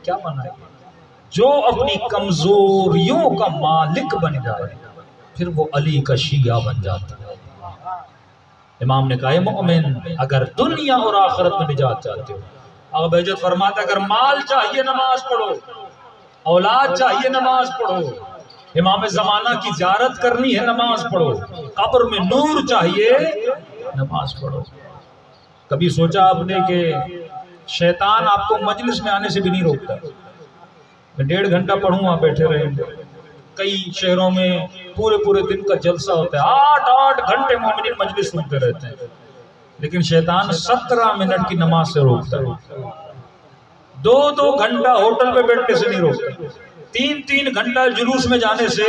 کیا بنائی؟ جو اپنی کمزوریوں کا مالک بن جائے پھر وہ علی کا شیعہ بن جاتا ہے۔ امام نے کہا اے مومن، اگر دنیا اور آخرت میں نجات چاہتے ہو، اب بہجت فرماتا اگر مال چاہیے نماز پڑھو، اولاد چاہیے نماز پڑھو، امام زمانہ کی زیارت کرنی ہے نماز پڑھو، قبر میں نور چاہیے نماز پڑھو۔ کبھی سوچا آپ نے کہ شیطان آپ کو مجلس میں آنے سے بھی نہیں روکتا؟ میں 1.5 گھنٹہ پڑھوں آپ بیٹھے رہیں گے۔ کئی شہروں میں پورے دن کا جلسہ ہوتا ہے، 8 گھنٹے مومنین مجلس سنتے رہتے ہیں، لیکن شیطان 17 منٹ کی نماز سے روکتا ہے، 2 گھنٹہ ہوٹل پہ بیٹھنے سے نہیں روکتا، 3 گھنٹہ جلوس میں جانے سے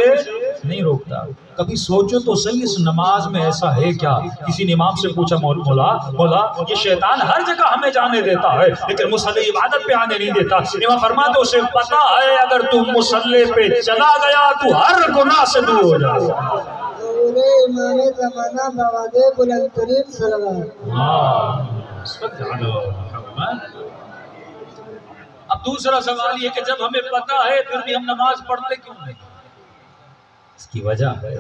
نہیں روکتا۔ کبھی سوچو تو صحیح اس نماز میں ایسا ہے کیا؟ کسی نے امام سے پوچھا مولا یہ شیطان ہر جگہ ہمیں جانے دیتا ہے لیکن مصلی عبادت پہ آنے نہیں دیتا۔ امام فرماتے اسے پتا ہے اگر تم مصلی پہ چلا گیا تو ہر گناہ سے دور ہو جائے گا۔ امام زمانہ بواد بلند ترین سلمان۔ اب دوسرا سوال یہ کہ جب ہمیں پتا ہے پھر بھی ہم نماز پڑھتے کیوں نہیں؟ اس کی وجہ ہے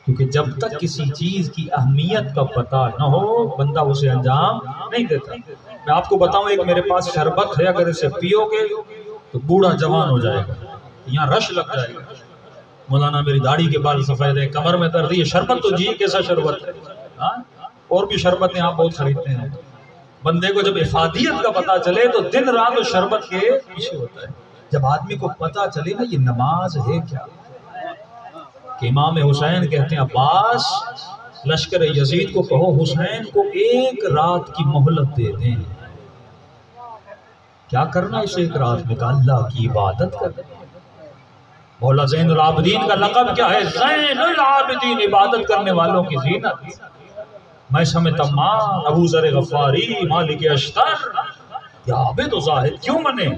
کیونکہ جب تک کسی چیز کی اہمیت کا پتہ نہ ہو بندہ اسے انجام نہیں دیتا۔ میں آپ کو بتاؤں ایک میرے پاس شربت ہے، اگر اسے پیو گے تو بوڑھا جوان ہو جائے گا، یہاں رش لگ جائے گا۔ مولانا میری داڑھی کے بال سفید ہے، کمر میں درد ہے، یہ شربت تو جی کیسا شربت ہے۔ اور بھی شربتیں آپ بہت خریدتے ہیں۔ بندے کو جب افادیت کا پتہ چلے تو دن رات اس شربت کے پیچھے ہوتا ہے۔ جب آدمی کو پتا چلے نا یہ نماز ہے کیا، کہ امام حسین کہتے ہیں عباس لشکر یزید کو کہو حسین کو ایک رات کی مہلت دے دیں. کیا کرنا اس ایک رات میں؟ کہ اللہ کی عبادت کرنا. مولا زین العابدین کا لقب کیا ہے؟ زین العابدین، عبادت کرنے والوں کی زینت. میں سمت امان، ابو ذر غفاری، مالک اشتر، یا عابد و زاہد کیوں بنے؟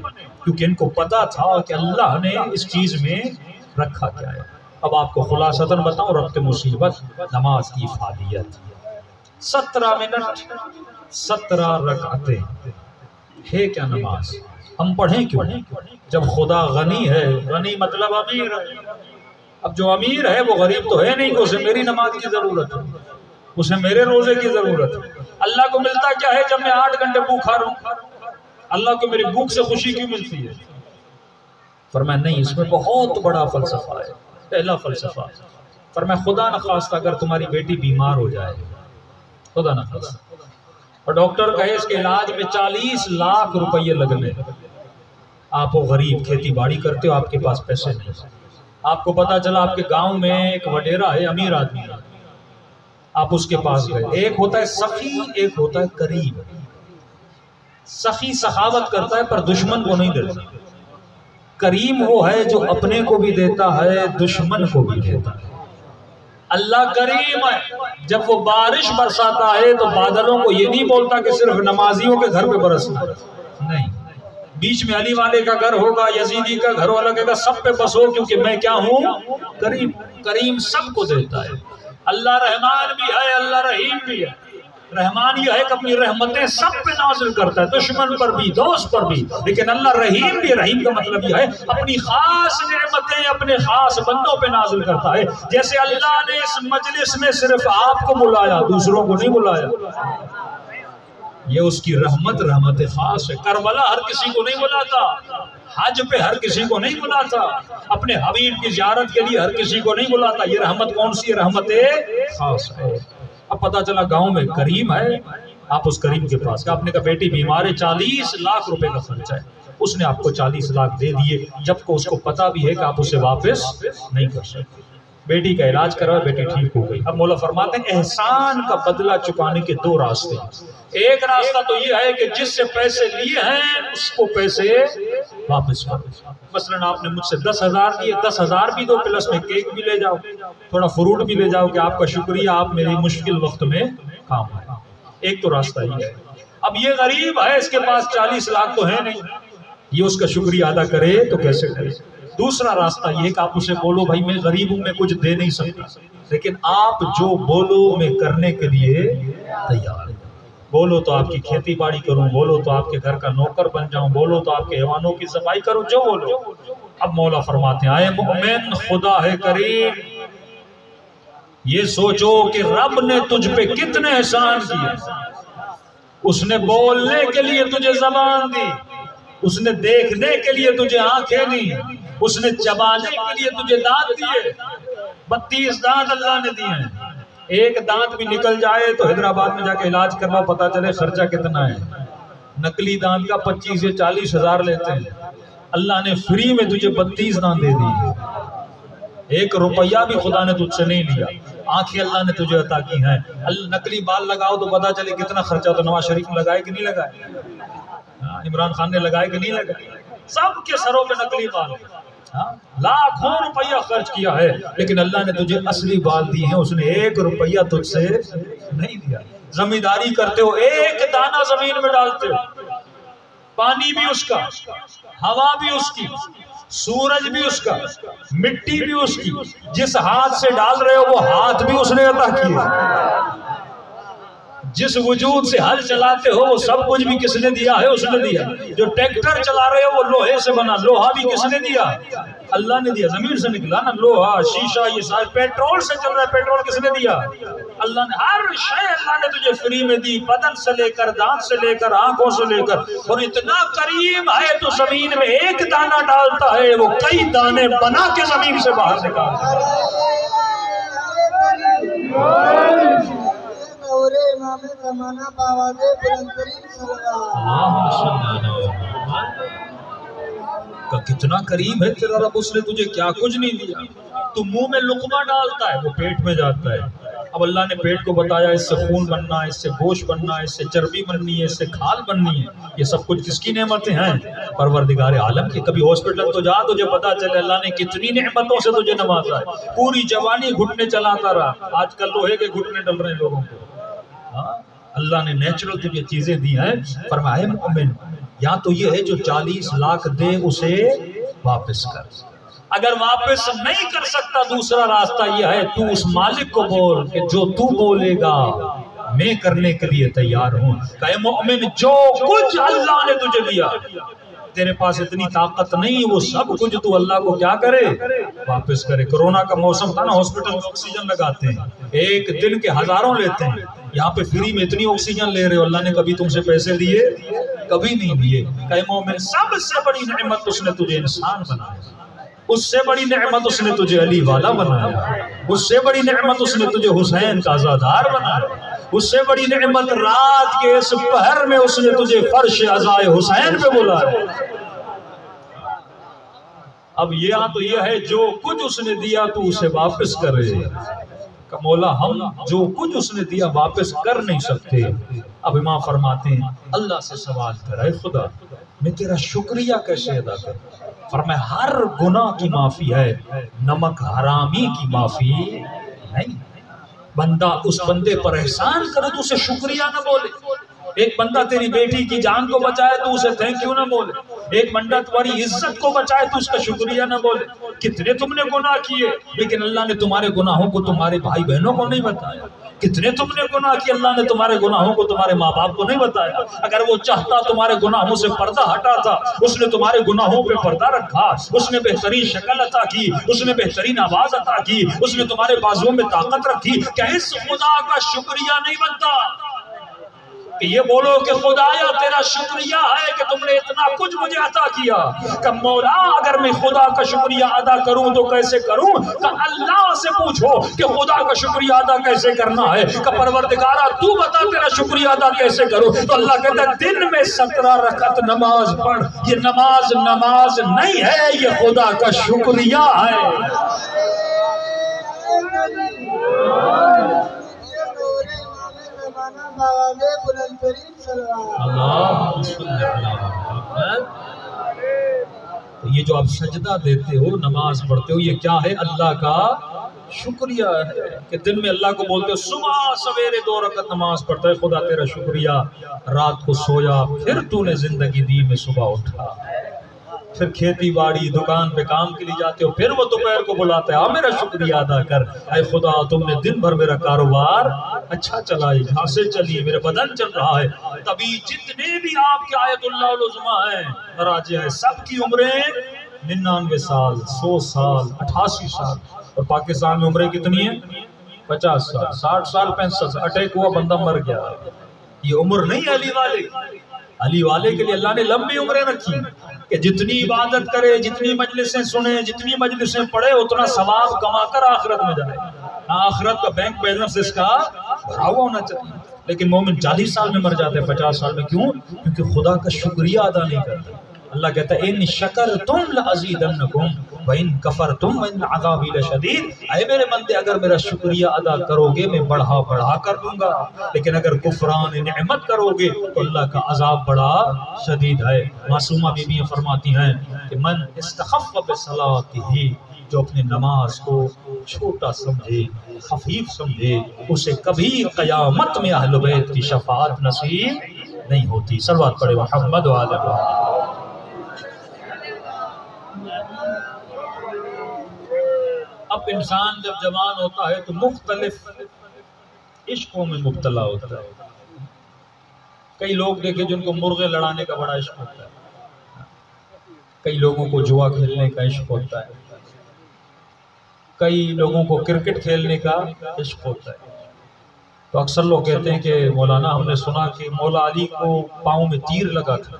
کیونکہ ان کو پتا تھا کہ اللہ نے اس چیز میں رکھا کیا ہے. اب آپ کو خلاصتاً بتاؤں ربط مصیبت نماز کی افادیت. 17 منٹ 17 رکعتیں ہے کیا نماز؟ ہم پڑھیں کیوں؟ جب خدا غنی ہے، غنی مطلب امیر ہے. اب جو امیر ہے وہ غریب تو ہے نہیں کہ اسے میری نماز کی ضرورت ہے، اسے میرے روزے کی ضرورت ہے. اللہ کو ملتا کیا ہے جب میں 8 گھنٹے بھوکھا رہوں؟ اللہ کو میری بھوک سے خوشی کیوں ملتی ہے؟ فرمایا نہیں، اس میں بہت بڑا فلسفہ ہے. پہلا فلسفہ فرمایا خدا نخواستہ اگر تمہاری بیٹی بیمار ہو جائے، خدا نخواستہ، اور ڈاکٹر کہے اس کے علاج میں 40 لاکھ روپئے لگنے، آپ وہ غریب کھیتی باڑی کرتے ہو، آپ کے پاس پیسے نہیں، آپ کو پتا چلا آپ کے گاؤں میں ایک وڈیرا ہے، امیر آدمی ہے، آپ اس کے پاس گئے. ایک ہوتا ہے سخی، ایک ہوتا ہے کریم. سخی سخاوت کرتا ہے پر دشمن کو نہیں دیتا. کریم وہ ہے جو اپنے کو بھی دیتا ہے، دشمن کو بھی دیتا ہے. اللہ کریم ہے، جب وہ بارش برساتا ہے تو بادلوں کو یہ نہیں بولتا کہ صرف نمازیوں کے گھر پہ برسنا، نہیں، بیچ میں علی والے کا گھر ہوگا، یزیدی کا گھر والا کہے گا سب پہ بسو کیونکہ میں کیا ہوں؟ کریم. کریم سب کو دیتا ہے. اللہ رحمان بھی ہے، اللہ رحیم بھی ہے. رحمان یہ ہے کہ اپنی رحمتیں سب پہ نازل کرتا ہے، دشمن پر بھی، دوست پر بھی. لیکن اللہ رحیم بھی، رحیم کا مطلب یہ ہے اپنی خاص نعمتیں اپنے خاص بندوں پہ نازل کرتا ہے. جیسے اللہ نے اس مجلس میں صرف آپ کو بلایا، دوسروں کو نہیں بلایا، یہ اس کی رحمت، رحمت خاص ہے. کربلا ہر کسی کو نہیں بلاتا، حج پہ ہر کسی کو نہیں بلاتا، اپنے حبیب کی زیارت کے لیے ہر کسی کو نہیں بلاتا. یہ رحمت کون سی ہے؟ رحمت خاص ہے. اب پتا چلا گاؤں میں کریم ہے، آپ اس کریم کے پاس کہ آپ نے کہا بیٹی بیمار ہے، 40 لاکھ روپے کا خرچہ ہے. اس نے آپ کو 40 لاکھ دے دیے، جبکہ اس کو پتا بھی ہے کہ آپ اسے واپس نہیں کر سکتے. بیٹی کا علاج کروا، بیٹی ٹھیک ہو گئی. اب مولا فرماتے ہیں احسان کا بدلہ چکانے کے 2 راستے ہیں. ایک راستہ تو یہ ہے کہ جس سے پیسے لیے ہیں اس کو پیسے واپس کرو. مثلا آپ نے مجھ سے 10,000 دیے، 10,000 بھی دو، پلس میں کیک بھی لے جاؤ، تھوڑا فروٹ بھی لے جاؤ کہ آپ کا شکریہ، آپ میری مشکل وقت میں کام آئے. ایک تو راستہ یہ ہے. اب یہ غریب ہے، اس کے پاس 40 لاکھ تو ہے نہیں، یہ اس کا شکریہ ادا کرے تو کیسے کرے؟ دوسرا راستہ یہ کہ آپ اسے بولو بھائی میں غریب ہوں، میں کچھ دے نہیں سکتا، لیکن آپ جو بولو میں کرنے کے لیے تیار ہیں. بولو تو آپ کی کھیتی باڑی کروں، بولو تو آپ کے گھر کا نوکر بن جاؤں، بولو تو آپ کے حیوانوں کی صفائی کروں، جو بولو. اب مولا فرماتے ہیں اے مؤمن خدا ہے کریم، یہ سوچو کہ رب نے تجھ پہ کتنے احسان کیے. اس نے بولنے کے لیے تجھے زبان دی، اس نے دیکھنے کے لیے تجھے آنکھیں دی، اس نے چبانے کے لیے تجھے دانت دیے. 32 دانت اللہ نے دیے ہیں. ایک دانت بھی نکل جائے تو حیدرآباد میں جا کے علاج کرنا، پتا چلے خرچہ کتنا ہے. نقلی دانت کا 25 سے 40 ہزار لیتے ہیں. اللہ نے فری میں تجھے 32 دانت دے دی. 1 روپیہ بھی خدا نے تجھ سے نہیں لیا. آنکھیں اللہ نے تجھے عطا کی ہیں. نقلی بال لگاؤ تو پتا چلے کتنا خرچہ ہوتا. نواز شریف نے لگائے کہ نہیں لگائے؟ عمران خان نے لگائے کہ نہیں لگائے؟ سب کے سروں پہ نقلی بال، لاکھوں روپیہ خرچ کیا ہے، لیکن اللہ نے تجھے اصلی بال دی ہیں. اس نے 1 روپیہ تجھ سے نہیں دیا. زمینداری کرتے ہو، ایک دانہ زمین میں ڈالتے ہو، پانی بھی اس کا، ہوا بھی اس کی، سورج بھی اس کا، مٹی بھی اس کی. جس ہاتھ سے ڈال رہے ہو وہ ہاتھ بھی اس نے عطا کیا. جس وجود سے ہل چلاتے ہو وہ سب کچھ بھی کس نے دیا ہے؟ اس نے دیا. جو ٹریکٹر چلا رہے ہو وہ لوہے سے بنا، لوہا بھی کس نے دیا؟ اللہ نے دیا. زمین سے نکلا نا لوہا، شیشہ، یہ سارے. پیٹرول سے چل رہا ہے، پیٹرول کس نے دیا؟ اللہ نے. ہر شے اللہ نے تجھے فری میں دی، بدن سے لے کر، دانت سے لے کر، آنکھوں سے لے کر. اور اتنا کریم ہے تو زمین میں 1 دانہ ڈالتا ہے، وہ کئی دانے بنا کے زمین سے باہر نکالتا ہے. امام زمانہ باوازِ بلند ترین صلوات. کہ کتنا کریم ہے تیرا رب، اس نے تجھے کیا کچھ نہیں دیا، تو منہ میں لقمہ ڈالتا ہے وہ پیٹ میں جاتا ہے۔ اب اللہ نے پیٹ کو بتایا اس سے خون بننا ہے، اس سے گوشت بننا ہے، اس سے چربی بننی ہے، اس سے کھال بننی ہے، یہ سب کچھ کس کی نعمتیں ہیں؟ پروردگار عالم کی۔ کبھی ہاسپٹل تو جا تجھے پتا چلے اللہ نے کتنی نعمتوں سے تجھے نوازا ہے۔ پوری جوانی گھٹنے چلاتا رہا، آج کل لوہے کے گھٹنے ڈل رہے ہیں لوگوں کو۔ اللہ نے نیچرل تجھے چیزیں دی ہیں۔ فرمائے مومن یا تو یہ ہے جو 40 لاکھ دے اسے واپس کر، اگر واپس نہیں کر سکتا دوسرا راستہ یہ ہے تو اس مالک کو بول کہ جو تو بولے گا میں کرنے کے لیے تیار ہوں۔ کہ مومن جو کچھ اللہ نے تجھے دیا تیرے پاس اتنی طاقت نہیں، وہ سب کچھ تو اللہ کو کیا کرے؟ واپس کرے۔ کرونا کا موسم تھا نا، ہاسپٹل میں آکسیجن لگاتے ہیں، ایک دن کے ہزاروں لیتے ہیں، یہاں پہ فری میں اتنی آکسیجن لے رہے ہو، اللہ نے کبھی تم سے پیسے دیے؟ کبھی نہیں دیے۔ کہ مومن سب سے بڑی نعمت اس نے تجھے انسان بنایا، اس سے بڑی نعمت اس نے تجھے علی والا بنایا، اس سے بڑی نعمت اس نے تجھے حسین کا عزادار بنایا، اس سے بڑی نعمت رات کے اس پہر میں اس نے تجھے فرش عزائے حسین پہ بلایا۔ اب یہاں تو یہ ہے جو کچھ اس نے دیا تو اسے واپس کرے کہ مولا ہم جو کچھ اس نے دیا واپس کر نہیں سکتے۔ اب امام فرماتے ہیں اللہ سے سوال کر، اے خدا میں تیرا شکریہ کیسے ادا کروں؟ فرمایا ہر گناہ کی معافی ہے، نمک حرامی کی معافی نہیں۔ بندہ اس بندے پر احسان کرے تو اسے شکریہ نہ بولے۔ ایک بندہ تیری بیٹی کی جان کو بچائے تو اسے تھینک یو نہ بولے، ایک بندہ تمہاری عزت کو بچائے تو اس کا شکریہ نہ بولے۔ کتنے تم نے گناہ کیے لیکن اللہ نے تمہارے گناہوں کو تمہارے بھائی بہنوں کو نہیں بتایا۔ کتنے تم نے گناہ کیے، اللہ نے تمہارے گناہوں کو تمہارے ماں باپ کو نہیں بتایا۔ اگر وہ چاہتا تمہارے گناہوں سے پردہ ہٹاتا، اس نے تمہارے گناہوں پہ پردہ رکھا، اس نے بہترین شکل عطا کی، اس نے بہترین آواز عطا کی، اس نے تمہارے بازوؤں میں طاقت رکھی، کہ اس خدا کا شکریہ نہیں بنتا کہ یہ بولو کہ خدایا تیرا شکریہ ہے کہ تم نے اتنا کچھ مجھے عطا کیا، کہ مولا اگر میں خدا کا شکریہ ادا کروں تو کیسے کروں؟ کہ اللہ سے پوچھو کہ خدا کا شکریہ ادا کیسے کرنا ہے، کہ پروردگارہ تو بتا تیرا شکریہ ادا کیسے کروں؟ تو اللہ کہتا ہے دن میں 17 رکعت نماز پڑھ، یہ نماز نماز نہیں ہے، یہ خدا کا شکریہ ہے۔ تو یہ جو آپ سجدہ دیتے ہو، نماز پڑھتے ہو، یہ کیا ہے؟ اللہ کا شکریہ ہے کہ دن میں اللہ کو بولتے ہو، صبح سویرے 2 رکعت نماز پڑھتا ہے خدا تیرا شکریہ، رات کو سویا پھر تو نے زندگی دی، میں صبح اٹھا، پھر کھیتی باڑی دکان پہ کام کے لیے جاتے ہو، پھر وہ دوپہر کو بلاتے ہیں میرا شکریہ ادا کر، اے خدا تم نے دن بھر میرا کاروبار اچھا چلائی، گھاسیں چلی، میرے بدن چل رہا ہے۔ تبھی جتنے بھی آپ کے آیت اللہ العظمیٰ ہیں مراجع ہیں، سب کی عمریں 99 سال 100 سال 88 سال، اور پاکستان میں عمریں کتنی ہیں؟ 50 سال 60 سال 65 سال، اٹیک ہوا بندہ مر گیا۔ یہ عمر نہیں ہے علی والے، علی والے کے لیے اللہ نے لمبی عمریں رکھی کہ جتنی عبادت کرے، جتنی مجلسیں سنے، جتنی مجلسیں پڑھے، اتنا ثواب کما کر آخرت میں جائے۔ آخرت کا بینک بیلنس اس کا بھرا ہوا ہونا چاہیے۔ لیکن مومن 40 سال میں مر جاتے ہیں، 50 سال میں، کیوں؟ کیونکہ خدا کا شکریہ ادا نہیں کرتے۔ اللہ کہتا ہے ان شکرتم لازیدنکم وان کفرتم وان عذابی لشدید، اے میرے بندے اگر میرا شکریہ ادا کرو گے میں بڑھا بڑھا کر دوں گا، لیکن اگر کفران نعمت کرو گے تو اللہ کا عذاب بڑا شدید ہے۔ معصومہ بی بی فرماتی ہیں کہ من استخف بصلاتہ، جو اپنی نماز کو چھوٹا سمجھے، خفیف سمجھے، اسے کبھی قیامت میں اہل بیت کی شفاعت نصیب نہیں ہوتی۔ صلوات پڑھے محمد وعلی محمد۔ اب انسان جب جوان ہوتا ہے تو مختلف عشقوں میں مبتلا ہوتا ہے۔ کئی لوگ دیکھیں جن کو مرغے لڑانے کا بڑا عشق ہوتا ہے، کئی لوگوں کو جوا کھیلنے کا عشق ہوتا ہے، کئی لوگوں کو کرکٹ کھیلنے کا عشق ہوتا ہے۔ تو اکثر لوگ کہتے ہیں کہ مولانا ہم نے سنا کہ مولا علی کو پاؤں میں تیر لگا تھا،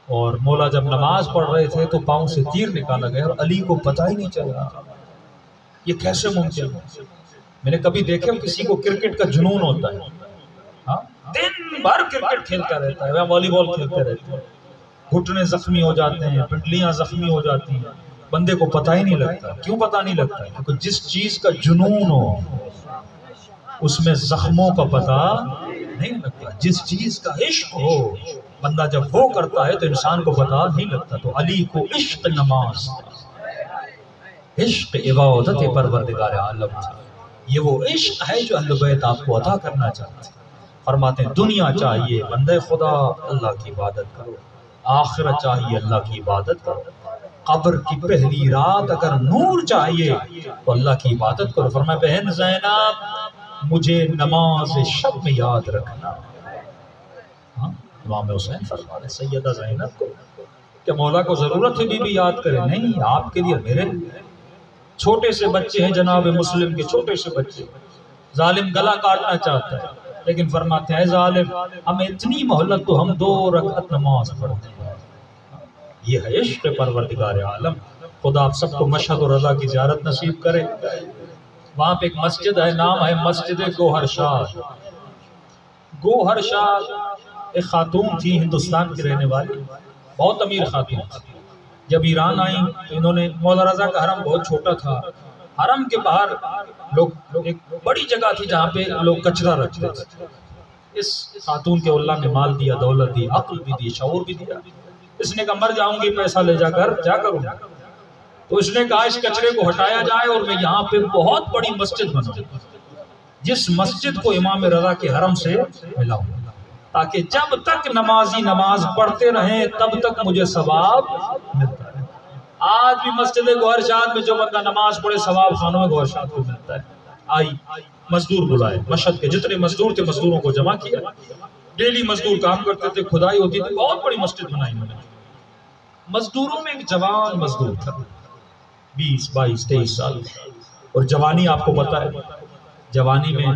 اور مولا جب نماز پڑھ رہے تھے تو پاؤں سے تیر نکالا گیا اور علی کو پتہ ہی نہیں چلا۔ یہ کیسے ممکن ہے؟ میں نے کبھی دیکھا کسی کو کرکٹ کا جنون ہوتا ہے، دن بھر کرکٹ کھیلتا رہتا ہے، والی بال کھیلتے رہتے ہیں، گھٹنے زخمی ہو جاتے ہیں، پنڈلیاں زخمی ہو جاتی ہیں، بندے کو پتہ ہی نہیں لگتا۔ کیوں پتہ نہیں لگتا؟ کیونکہ جس چیز کا جنون ہو اس میں زخموں کا پتہ نہیں لگتا۔ جس چیز کا عشق ہو بندہ جب وہ کرتا ہے تو انسان کو پتہ نہیں لگتا۔ تو علی کو عشق نماز، عشق عبادت پروردگار عالم تھا۔ یہ وہ عشق ہے جو اہل بیت آپ کو عطا کرنا چاہتے ہیں۔ فرماتے ہیں دنیا چاہیے بندے خدا اللہ کی عبادت کرو، آخرت چاہیے اللہ کی عبادت کرو، قبر کی پہلی رات اگر نور چاہیے تو اللہ کی عبادت کرو۔ فرمایا بہن زینب مجھے نماز شب میں یاد رکھنا۔ امام حسین فرما رہے سیدہ زینب کو کہ مولا کو ضرورت ہے بی یاد کرے؟ نہیں، آپ کے لیے میرے لیے۔ چھوٹے سے بچے ہیں جناب مسلم کے، چھوٹے سے بچے، ظالم گلا کاٹنا چاہتا ہے لیکن فرماتے ہیں ظالم ہمیں اتنی مہلت تو ہم 2 رکعت نماز پڑھتے ہیں۔ یہ ہے عشق پروردگار عالم۔ خدا آپ سب کو مشہد و رضا کی زیارت نصیب کرے۔ وہاں پہ ایک مسجد ہے، نام ہے مسجد گوہر شاد۔ گوہر شاد ایک خاتون تھی ہندوستان کی رہنے والی، بہت امیر خاتون تھی۔ جب ایران آئیں تو انہوں نے، مولا رضا کا حرم بہت چھوٹا تھا، حرم کے باہر لوگ ایک بڑی جگہ تھی جہاں پہ لوگ کچرا رکھتے تھے۔ اس خاتون کے اللہ نے مال دیا، دولت دی، عقل بھی دی، شعور بھی دیا۔ اس نے کہا مر جاؤں گی پیسہ لے جا کر کیا کروں؟ تو اس نے کہا اس کچرے کو ہٹایا جائے اور میں یہاں پہ بہت بڑی مسجد بناؤں، جس مسجد کو امام رضا کے حرم سے ملاؤں، تاکہ جب تک نمازی نماز پڑھتے رہیں تب تک مجھے ثواب ملتا ہے۔ آج بھی مسجد گوہر شاد میں جو بندہ نماز پڑھے ثواب خانوں میں گوہر شاد کو ملتا ہے۔ آئی مزدور بلائے، مشہد کے جتنے مزدور تھے مزدوروں کو جمع کیا، ڈیلی مزدور کام کرتے تھے، کھدائی ہوتی تھی، بہت بڑی مسجد بنائی انہوں نے۔ مزدوروں میں ایک جوان مزدور تھا، 20 22 23 سال، اور جوانی آپ کو پتہ ہے جوانی میں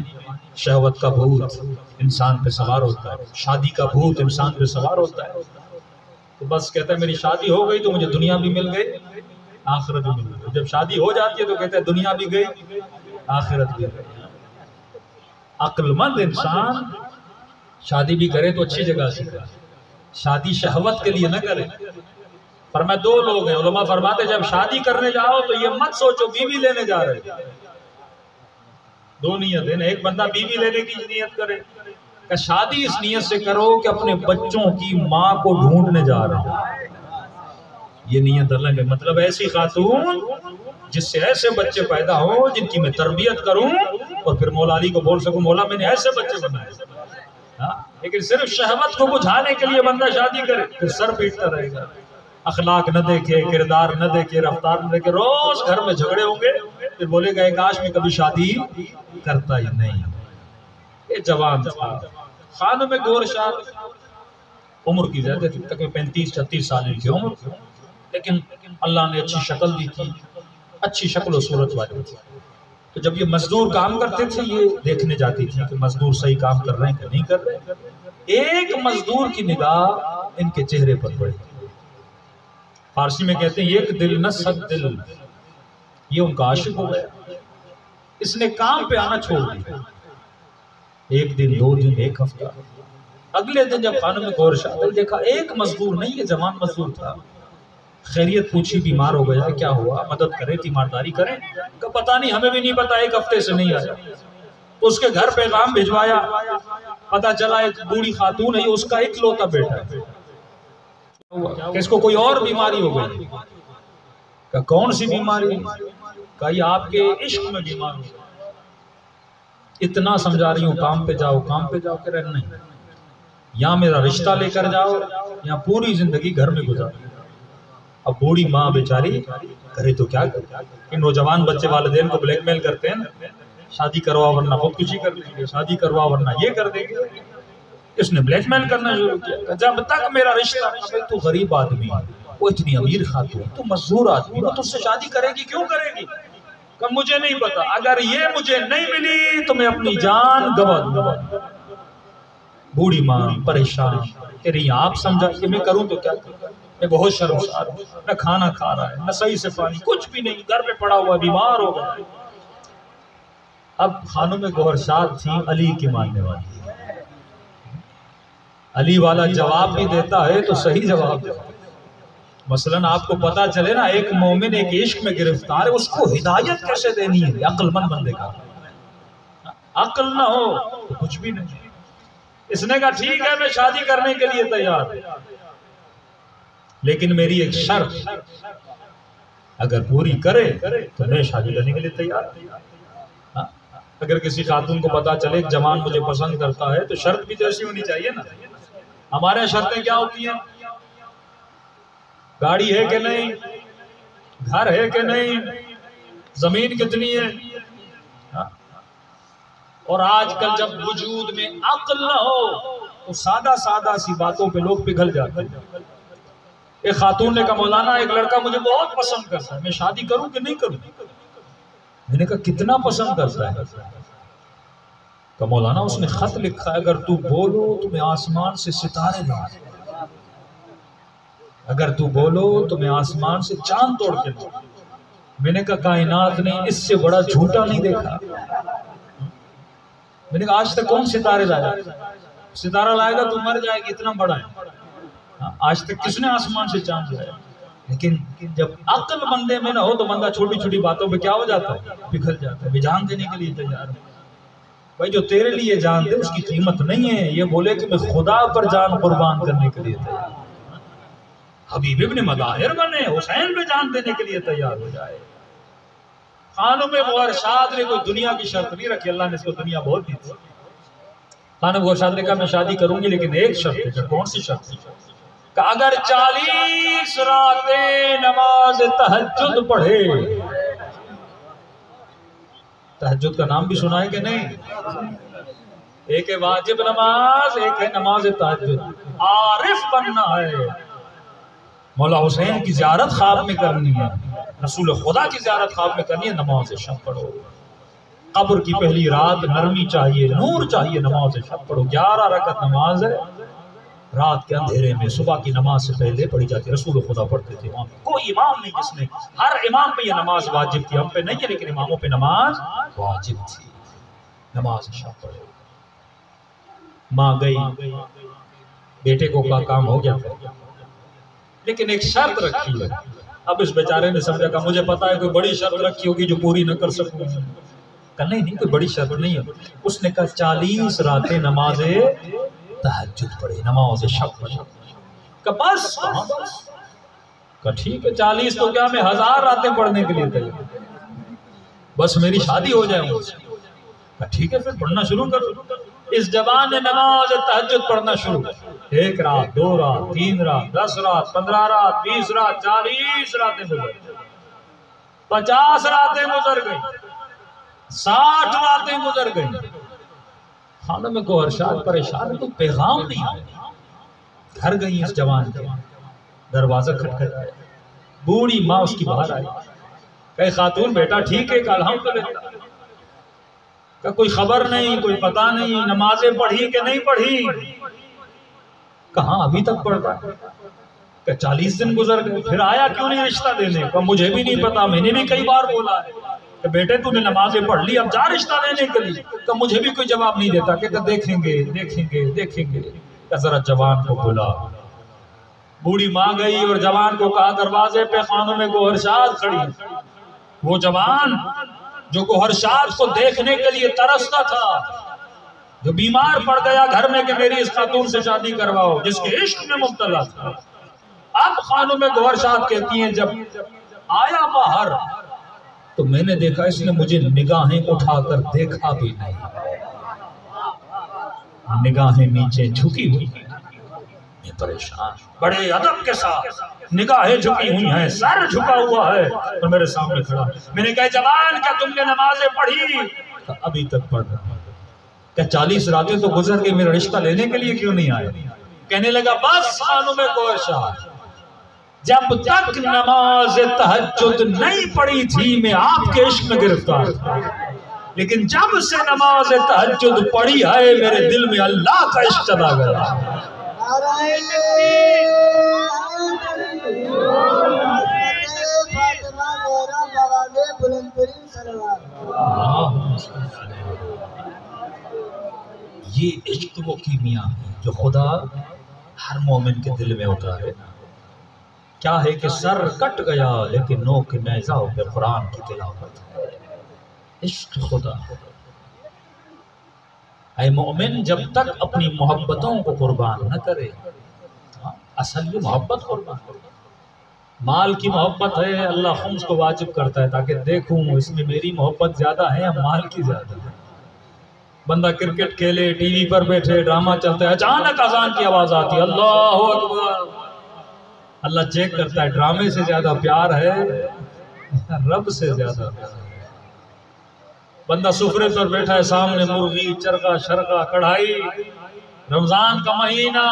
شہوت کا بھوت انسان پہ سوار ہوتا ہے، شادی کا بھوت انسان پہ سوار ہوتا ہے۔ تو بس کہتا ہے میری شادی ہو گئی تو مجھے دنیا بھی مل گئی آخرت بھی مل گئی۔ جب شادی ہو جاتی ہے تو کہتا ہے دنیا بھی گئی آخرت بھی گئی۔ عقل مند انسان شادی بھی کرے تو اچھی جگہ سے کرے، شادی شہوت کے لیے نہ کرے۔ فرمایا 2 لوگ ہیں، علماء فرماتے جب شادی کرنے جاؤ تو یہ مت سوچو بیوی لینے جا رہے، 2 نیت ہیں، ایک بندہ بیوی لینے کی نیت کرے کہ شادی اس نیت سے کرو کہ اپنے بچوں کی ماں کو ڈھونڈنے جا رہا ہوں، یہ نیت الگ ہے۔ مطلب ایسی خاتون جس سے ایسے بچے پیدا ہوں جن کی میں تربیت کروں اور پھر مولا علی کو بول سکوں مولا میں نے ایسے بچے بنائے۔ لیکن صرف شہوت کو بجھانے کے لیے بندہ شادی کرے پھر سر پیٹتا رہے گا، اخلاق نہ دیکھے، کردار نہ دیکھے، رفتار نہ دیکھے، روز گھر میں جھگڑے ہوں گے، پھر بولے گا کاش میں کبھی شادی کرتا ہی نہیں۔ یہ جوان تھا، خانوں میں گور شاد، عمر کی زیادہ تھی، تقریباً 35 36 سال کی عمر، لیکن اللہ نے اچھی شکل دی تھی، اچھی شکل و صورت والی تھی۔ تو جب یہ مزدور کام کرتے تھے یہ دیکھنے جاتی تھی کہ مزدور صحیح کام کر رہے ہیں کہ نہیں کر رہے۔ ایک مزدور کی نگاہ ان کے چہرے پر پڑی، فارسی میں کہتے ہیں ایک دل نہ 100 دل، یہ ان کا عاشق ہو گیا۔ اس نے کام پہ آنا چھوڑ دیا، 1 دن 2 دن 1 ہفتہ، اگلے دن جب خانوں میں گور شاد دیکھا ایک مزدور نہیں، یہ جوان مزدور تھا۔ خیریت پوچھی بیمار ہو گیا کیا ہوا، مدد کرے تیمارداری کریں، کہ پتہ نہیں ہمیں بھی نہیں پتہ 1 ہفتے سے نہیں آیا۔ اس کے گھر پیغام بھجوایا، پتہ چلا ایک بوڑھی خاتون ہے، اس کا اکلوتا بیٹا ہے، کہ اس کو کوئی اور بیماری ہو گئی، کہ کون سی بیماری، کہ یہ آپ کے عشق میں بیمار ہو، اتنا سمجھا رہی ہوں کام پہ جاؤ کام پہ جاؤ، کہ رہنا نہیں، یا میرا رشتہ لے کر جاؤ یا پوری زندگی گھر میں گزارو۔ اب بوڑھی ماں بیچاری کرے تو کیا کرے، ان نوجوان بچے والدین کو بلیک میل کرتے ہیں نا، شادی کروا ورنہ خودکشی کر دیں گے، شادی کروا ورنہ یہ کر دیں گے۔ اس نے بلیک میل کرنا شروع کیا، جب تک میرا رشتہ، تو غریب آدمی وہ اتنی امیر خاتون، تو مزدور آدمی وہ تجھ سے شادی کرے گی، کیوں کرے گی، کہ مجھے نہیں پتا، اگر یہ مجھے نہیں ملی تو میں اپنی جان گنوا دوں گا۔ بوڑھی ماں پریشان کہ رہی آپ سمجھا کہ میں کروں تو کیا کروں، میں بہت شرمسار ہوں، نہ کھانا کھا رہا ہے نہ صحیح سے پانی، کچھ بھی نہیں، گھر پہ پڑا ہوا بیمار ہو گیا۔ اب خانوں میں گوہر شاد تھی علی کی ماننے والی، علی والا جواب بھی دیتا ہے تو صحیح جواب دیتا ہے۔ مثلاً آپ کو پتا چلے نا ایک مومن ایک عشق میں گرفتار ہے، اس کو ہدایت کیسے دینی ہے، عقل مند بندے کا عقل نہ ہو تو کچھ بھی نہیں۔ اس نے کہا ٹھیک ہے میں شادی کرنے کے لیے تیار ہوں، لیکن میری ایک شرط، اگر پوری کرے تو میں شادی کرنے کے لیے تیار ہوں۔ اگر کسی خاتون کو پتا چلے ایک جوان مجھے پسند کرتا ہے تو شرط بھی تو ایسی ہونی چاہیے نا۔ ہمارے شرطیں کیا ہوتی ہیں؟ گاڑی ہے کہ نہیں، گھر ہے کہ نہیں، زمین کتنی ہے۔ اور آج کل جب وجود میں عقل نہ ہو تو سادہ سادہ سی باتوں پہ لوگ پگھل جاتے ہیں۔ ایک خاتون نے کہا مولانا ایک لڑکا مجھے بہت پسند کرتا ہے، میں شادی کروں کہ نہیں کروں؟ میں نے کہا کتنا پسند کرتا ہے؟ کہ مولانا اس نے خط لکھا ہے اگر تو بولو تو میں آسمان سے ستارے لاؤں، اگر تو بولو تو میں آسمان سے چاند توڑ کے لاؤں۔ میں نے کہا کائنات نے اس سے بڑا جھوٹا نہیں دیکھا۔ میں نے کہا آج تک کون ستارے لایا؟ ستارہ لائے گا تو مر جائے گی، اتنا بڑا ہے۔ آج تک کس نے آسمان سے چاند لایا؟ لیکن جب عقل بندے میں نہ ہو تو بندہ چھوٹی چھوٹی باتوں پہ کیا ہو جاتا ہے، پگھل جاتا ہے۔ جان دینے کے لیے تیار ہے بھائی، جو تیرے لیے جان دے اس کی قیمت نہیں ہے یہ بولے کہ میں خدا پر جان قربان کرنے کے لیے تیار ہوں۔ حبیب ابن مظاہر بنے، حسین پہ جان دینے کے لیے تیار ہو جائے۔ خانم گورشاد نے کوئی دنیا کی شرط نہیں رکھی، اللہ نے اس کو دنیا بہت دی تھی۔ خانم گورشاد نے کہا میں شادی کروں گی لیکن ایک شرط ہے۔ کون سی شرط؟ کہ اگر 40 راتیں نماز تہجد پڑھے۔ تہجد کا نام بھی سنا ہے کہ نہیں؟ ایک ہے واجب نماز، ایک ہے نماز تہجد۔ عارف بننا ہے، مولا حسین کی زیارت خواب میں کرنی ہے، رسول خدا کی زیارت خواب میں کرنی ہے، نماز شب پڑھو۔ قبر کی پہلی رات نرمی چاہیے، نور چاہیے، نماز شب پڑھو۔ 11 رکعت نماز ہے رات کے اندھیرے میں، صبح کی نماز سے پہلے پڑھی جاتی ہے، رسول خدا پڑھتے تھے۔ وہاں کوئی امام نہیں جس نے، ہر امام پہ یہ نماز واجب تھی، ہم پہ نہیں ہے لیکن اماموں پہ نماز واجب تھی۔ نماز شب پڑھو۔ ماں گئی، بیٹے کو کا کام ہو گیا تھا لیکن ایک شرط رکھی ہے۔ اب اس بیچارے نے سمجھا کہ مجھے پتا ہے کوئی بڑی شرط رکھی ہوگی جو پوری نہ کر سکوں۔ کہ نہیں کوئی بڑی شرط نہیں ہے۔ اس نے کہا 40 راتیں نماز تہجد پڑھے، نماز شب پڑھے۔ کہ بس کہ ٹھیک ہے 40 تو کیا میں 1000 راتیں پڑھنے کے لیے تیار، بس میری شادی ہو جائے مجھ سے۔ کہ ٹھیک ہے پھر پڑھنا شروع کرو۔ اس جوان نے نماز تہجد پڑھنا شروع، 1 رات 2 رات 3 رات 10 رات 15 رات 20 رات 40 راتیں گزر گئی، 50 راتیں گزر گئی، 60 راتیں گزر گئی۔ خانم گورشاد پریشان، کوئی پیغام نہیں آیا۔ گھر گئی اس جوان کے، دروازہ کھٹکھٹایا، بوڑھی ماں اس کی باہر آئی، کہے خاتون بیٹا ٹھیک ہے؟ کہ الحمدللہ۔ کہ کوئی خبر نہیں، کوئی پتہ نہیں، نمازیں پڑھی کہ نہیں پڑھی؟ کہاں ابھی تک پڑھتا ہے؟ کہ 40 دن گزر گئے، پھر آیا کیوں نہیں رشتہ دینے؟ کہ مجھے بھی نہیں پتا، میں نے بھی کئی بار بولا ہے کہ بیٹے تو نے نمازیں پڑھ لی، اب جا رشتہ دینے کے لیے۔ کہ مجھے بھی کوئی جواب نہیں دیتا، کہ دیکھیں گے دیکھیں گے دیکھیں گے۔ کہ ذرا جوان کو بلا۔ بوڑھی ماں گئی اور جوان کو کہا دروازے پہ خانم گورشاد کھڑی۔ وہ جوان جو گوہرشاد کو دیکھنے کے لیے ترستا تھا، جو بیمار پڑ گیا گھر میں کہ میری اس خاتون سے شادی کرواؤ، جس کے عشق میں مبتلا تھا، اب خانم گوہرشاد کہتی ہیں جب آیا باہر تو میں نے دیکھا اس نے مجھے نگاہیں اٹھا کر دیکھا بھی نہیں، نگاہیں نیچے جھکی ہوئی، میں پریشان، بڑے ادب کے ساتھ نگاہیں جھکی ہوئی ہیں، سر جھکا ہوا ہے اور میرے سامنے کھڑا۔ میں نے کہا جوان کیا تم نے نمازیں پڑھی؟ ابھی تک پڑھ رہا۔ کہ 40 راتیں تو گزر گئی، میرا رشتہ لینے کے لیے کیوں نہیں آئے؟ کہنے لگا بس خانم گورشاد، جب تک نماز تہجد نہیں پڑھی تھی میں آپ کے عشق میں گرفتار تھا، لیکن جب سے نماز تہجد پڑھی ہے میرے دل میں اللہ کا عشق چلا گیا۔ یہ عشق وہ کیمیا ہے جو خدا ہر مومن کے دل میں اتارے. کیا ہے کہ سر کٹ گیا لیکن نوک نیزہ پہ قرآن کی تلاوت ہے. عشق خدا. اے مومن جب تک اپنی محبتوں کو قربان نہ کرے، اصل یہ محبت قربان کرے. مال کی محبت ہے، اللہ خمس کو واجب کرتا ہے تاکہ دیکھوں اس میں میری محبت زیادہ ہے یا مال کی زیادہ ہے. بندہ کرکٹ کھیلے، ٹی وی پر بیٹھے، ڈرامہ چلتا ہے، اچانک اذان کی آواز آتی ہے، اللہ اکبر. اللہ چیک کرتا ہے ڈرامے سے زیادہ پیار ہے رب سے زیادہ پیار ہے. بندہ سفرے پر بیٹھا ہے، سامنے مرغی، چرگا، شرگا، کڑھائی، رمضان کا مہینہ،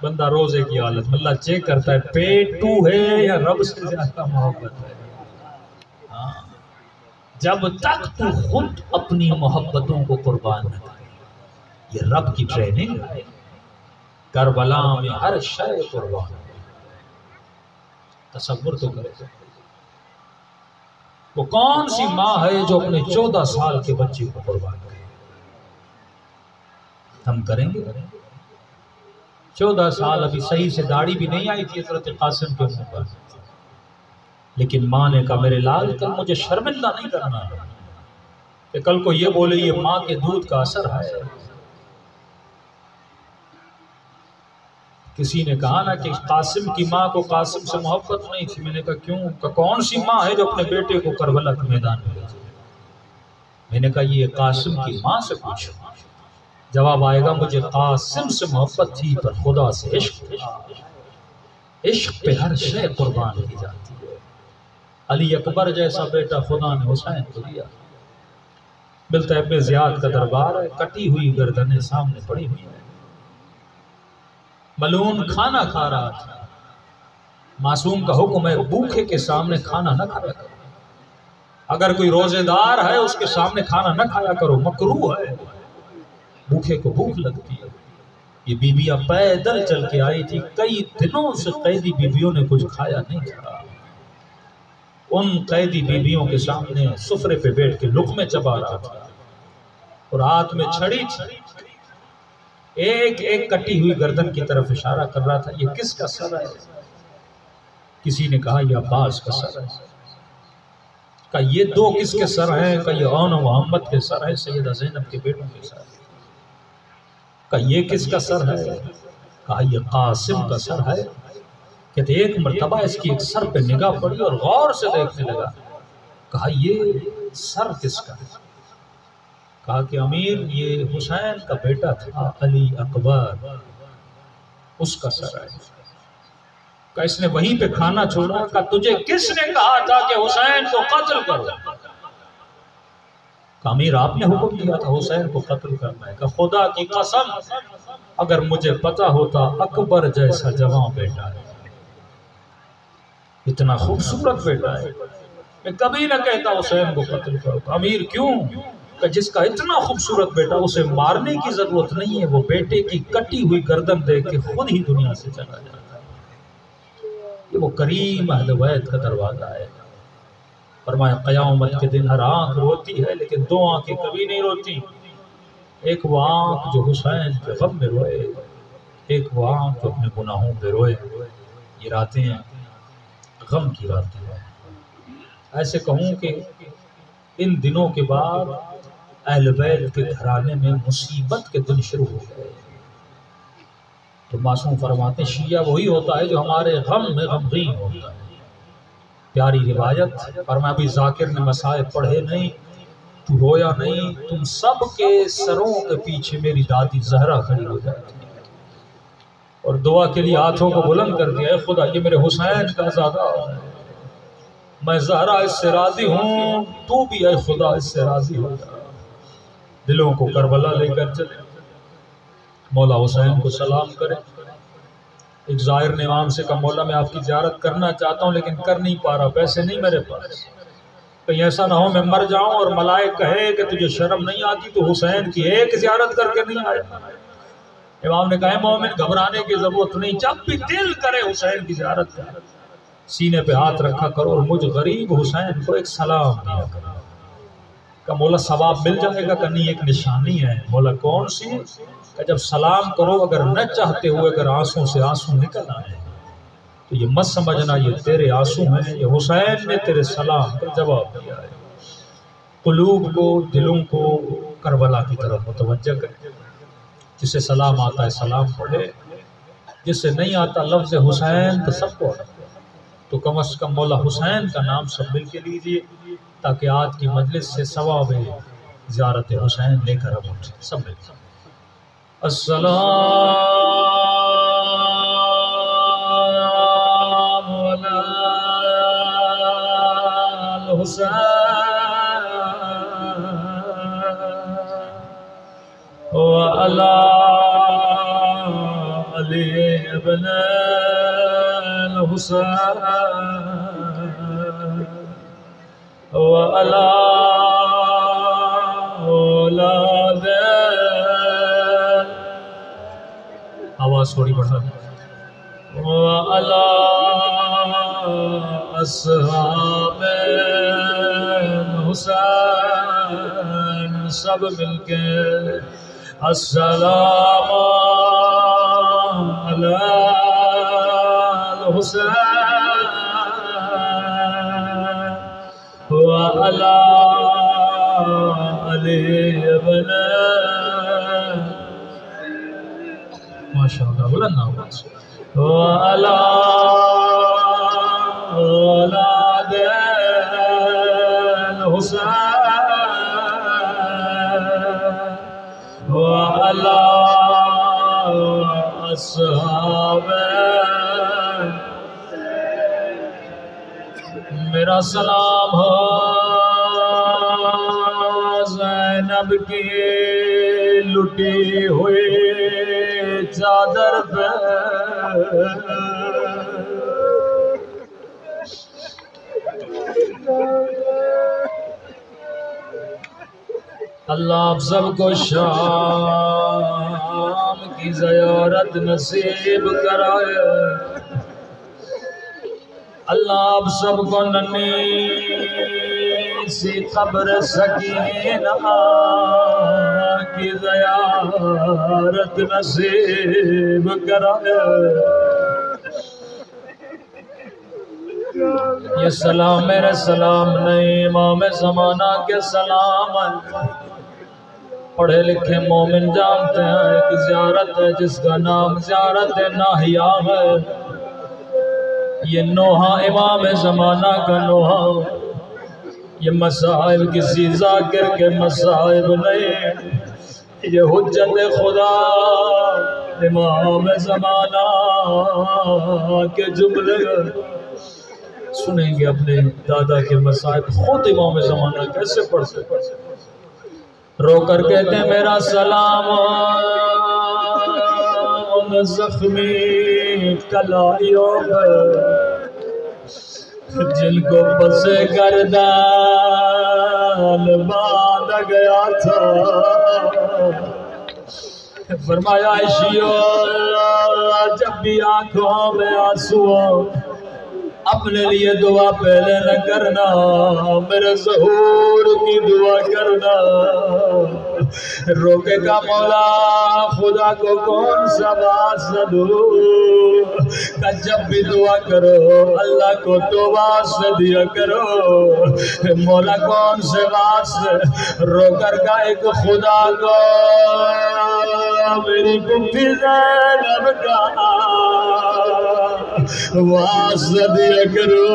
بندہ روزے کی حالت میں. اللہ چیک کرتا ہے پیٹو ہے یا رب سے زیادہ محبت ہے. جب تک تو خود اپنی محبتوں کو قربان نہ کرے. یہ رب کی ٹریننگ ہے. کربلا میں ہر شے قربان. تصور تو کرے وہ کون سی ماں ہے جو اپنے 14 سال کے بچے کو قربان کرے. ہم کریں گے؟ 14 سال ابھی صحیح سے داڑھی بھی نہیں آئی تھی حضرت قاسم کے منہ پر، لیکن ماں نے کہا میرے لال کل مجھے شرمندہ نہیں کرنا ہے کہ کل کو یہ بولے یہ ماں کے دودھ کا اثر ہے. کسی نے کہا نا کہ قاسم کی ماں کو قاسم سے محبت نہیں تھی. میں نے کہا کیوں؟ کہ کون سی ماں ہے جو اپنے بیٹے کو کربلا کے میدان میں بھیجے؟ میں نے کہا یہ قاسم کی ماں سے پوچھو، جواب آئے گا مجھے قاسم سے محبت تھی پر خدا سے عشق تھا. عشق پہ ہر شے قربان کی جاتی ہے. علی اکبر جیسا بیٹا خدا نے حسین کو دیا. ملتا ابن زیاد کا دربار ہے، کٹی ہوئی گردنیں سامنے پڑی ہوئی ہیں. ملعون کھانا کھا رہا تھا. معصوم کا حکم ہے بھوکے کے سامنے کھانا نہ کھایا کرو. اگر کوئی روزے دار ہے اس کے سامنے کھانا نہ کھایا کرو، مکروہ ہے. بھوکے کو بھوک لگتی ہے. یہ بیویاں پیدل چل کے آئی تھی، کئی دنوں سے قیدی بیویوں نے کچھ کھایا نہیں تھا. ان قیدی بیویوں کے سامنے سفرے پہ بیٹھ کے لقمے چبا رہا تھا اور ہاتھ میں چھڑی تھی. ایک ایک کٹی ہوئی گردن کی طرف اشارہ کر رہا تھا. یہ کس کا سر ہے؟ کسی نے کہا یہ عباس کا سر ہے. کہا یہ دو کس کے سر ہیں؟ کہا یہ اون و محمد کے سر ہے، سیدہ زینب کے بیٹوں کے سر. کہا یہ کس کا سر ہے؟ کہا یہ قاسم کا سر ہے. کہتے ایک مرتبہ اس کی ایک سر پہ نگاہ پڑی اور غور سے دیکھنے لگا. کہا یہ سر کس کا ہے؟ کہا کہ امیر یہ حسین کا بیٹا تھا علی اکبر، اس کا سر ہے. کہا اس نے وہیں پہ کھانا چھوڑا. کہا تجھے کس نے کہا تھا کہ حسین کو قتل کرو؟ کہا امیر آپ نے حکم دیا تھا حسین کو قتل کرنا ہے. کہا خدا کی قسم اگر مجھے پتا ہوتا اکبر جیسا جوان بیٹا ہے، اتنا خوبصورت بیٹا ہے، میں کبھی نہ کہتا حسین کو قتل کرو. امیر کیوں؟ کہ جس کا اتنا خوبصورت بیٹا اسے مارنے کی ضرورت نہیں ہے، وہ بیٹے کی کٹی ہوئی گردن دیکھ کے خود ہی دنیا سے چلا جاتا ہے. یہ وہ کریم اہل بیت کا دروازہ ہے. فرمایا قیامت کے دن ہر آنکھ روتی ہے لیکن دو آنکھیں کبھی نہیں روتی. ایک وہ آنکھ جو حسین کے غم میں روئے، ایک وہ آنکھ جو اپنے گناہوں پہ روئے. یہ راتیں ہیں غم کی راتیں ہیں. ایسے کہوں کہ ان دنوں کے بعد اہل بیت کے گھرانے میں مصیبت کے دن شروع ہو گئے. تو معصوم فرماتے ہیں شیعہ وہی ہوتا ہے جو ہمارے غم میں غمگین ہوتا ہے. پیاری روایت. فرمایا ابھی ذاکر نے مصائب پڑھے نہیں، تو رویا نہیں، تم سب کے سروں کے پیچھے میری دادی زہرا کھڑی ہو جاتی ہے اور دعا کے لیے ہاتھوں کو بلند کر دیا، اے خدا یہ میرے حسین کا زادہ ہے، میں زہرا اس سے راضی ہوں، تو بھی اے خدا اس سے راضی ہو جا. دلوں کو کربلا لے کر چلے، مولا حسین کو سلام کرے. ایک زائر نے امام سے کہا مولا میں آپ کی زیارت کرنا چاہتا ہوں لیکن کر نہیں پا رہا، پیسے نہیں میرے پاس. کہیں ایسا نہ ہو میں مر جاؤں اور ملائک کہے کہ تجھے شرم نہیں آتی تو حسین کی ایک زیارت کر کے نہیں آیا. امام نے کہا مومن گھبرانے کی ضرورت نہیں، جب بھی دل کرے حسین کی زیارت کر، سینے پہ ہاتھ رکھا کرو اور مجھ غریب حسین کو ایک سلام دیا کرو. کہ مولا ثواب مل جائے گا کہ نہیں؟ ایک نشانی ہے۔ مولا کون سی؟ کہ جب سلام کرو اگر نہ چاہتے ہوئے اگر آنسوں سے آنسو نکل آئے تو یہ مت سمجھنا یہ تیرے آنسو ہیں، یہ حسین نے تیرے سلام کا جواب دیا ہے۔ قلوب کو، دلوں کو کربلا کی طرف متوجہ کرے۔ جسے سلام آتا ہے سلام پڑھے، جسے نہیں آتا لفظ حسین تو سب کو تو کم از کم مولا حسین کا نام سب مل کے لیجیے، تاکہ آج کی مجلس سے ثواب زیارت حسین لے کر ہم اٹھیں سب مل کے۔ السلام علی الحسین وعلی علی ابن الحسین وعلی اولاد، آواز تھوڑی بڑھا دیں، وعلی اصحاب حسین، سب مل کے السلام علی الحسین وعلی علی ابن، ماشاءاللہ بلند آواز، وعلی اولاد الحسین وعلی اصحاب، میرا سلام ہو زینب کی لٹی ہوئی چادر پہ، اللہ آپ سب کو شام کی زیارت نصیب کرائے، اللہ آپ سب کو ننھی سی قبر سکینہ کی زیارت نصیب کرائے۔ یہ سلام میرے سلام نہیں، امام زمانہ کے سلام ہے۔ پڑھے لکھے مومن جانتے ہیں کہ زیارت ہے جس کا نام زیارت ناہیا ہے، یہ نوحہ امام زمانہ کا نوحہ، یہ مصائب کسی ذاکر کے مصائب نہیں، یہ حجت خدا امام زمانہ کے جملے سنیں گے۔ اپنے دادا کے مصائب خود امام زمانہ کیسے پڑھتے رو کر کہتے ہیں میرا سلام ان زخمی کلائیوں پر جن کو پس گردان باندھا گیا تھا۔ فرمایا عائشیو جب بھی آنکھوں میں آنسو اپنے لیے دعا پہلے نہ کرنا، میرے ظہور کی دعا کرنا۔ روکے کا مولا خدا کو کون سا واسطہ دوں کہ جب بھی دعا کرو اللہ کو تو واسطہ دیا کرو۔ مولا کون سے واسطے رو کر کا ایک خدا کو میری پھپھی زینب کا واسطہ دیا کرو،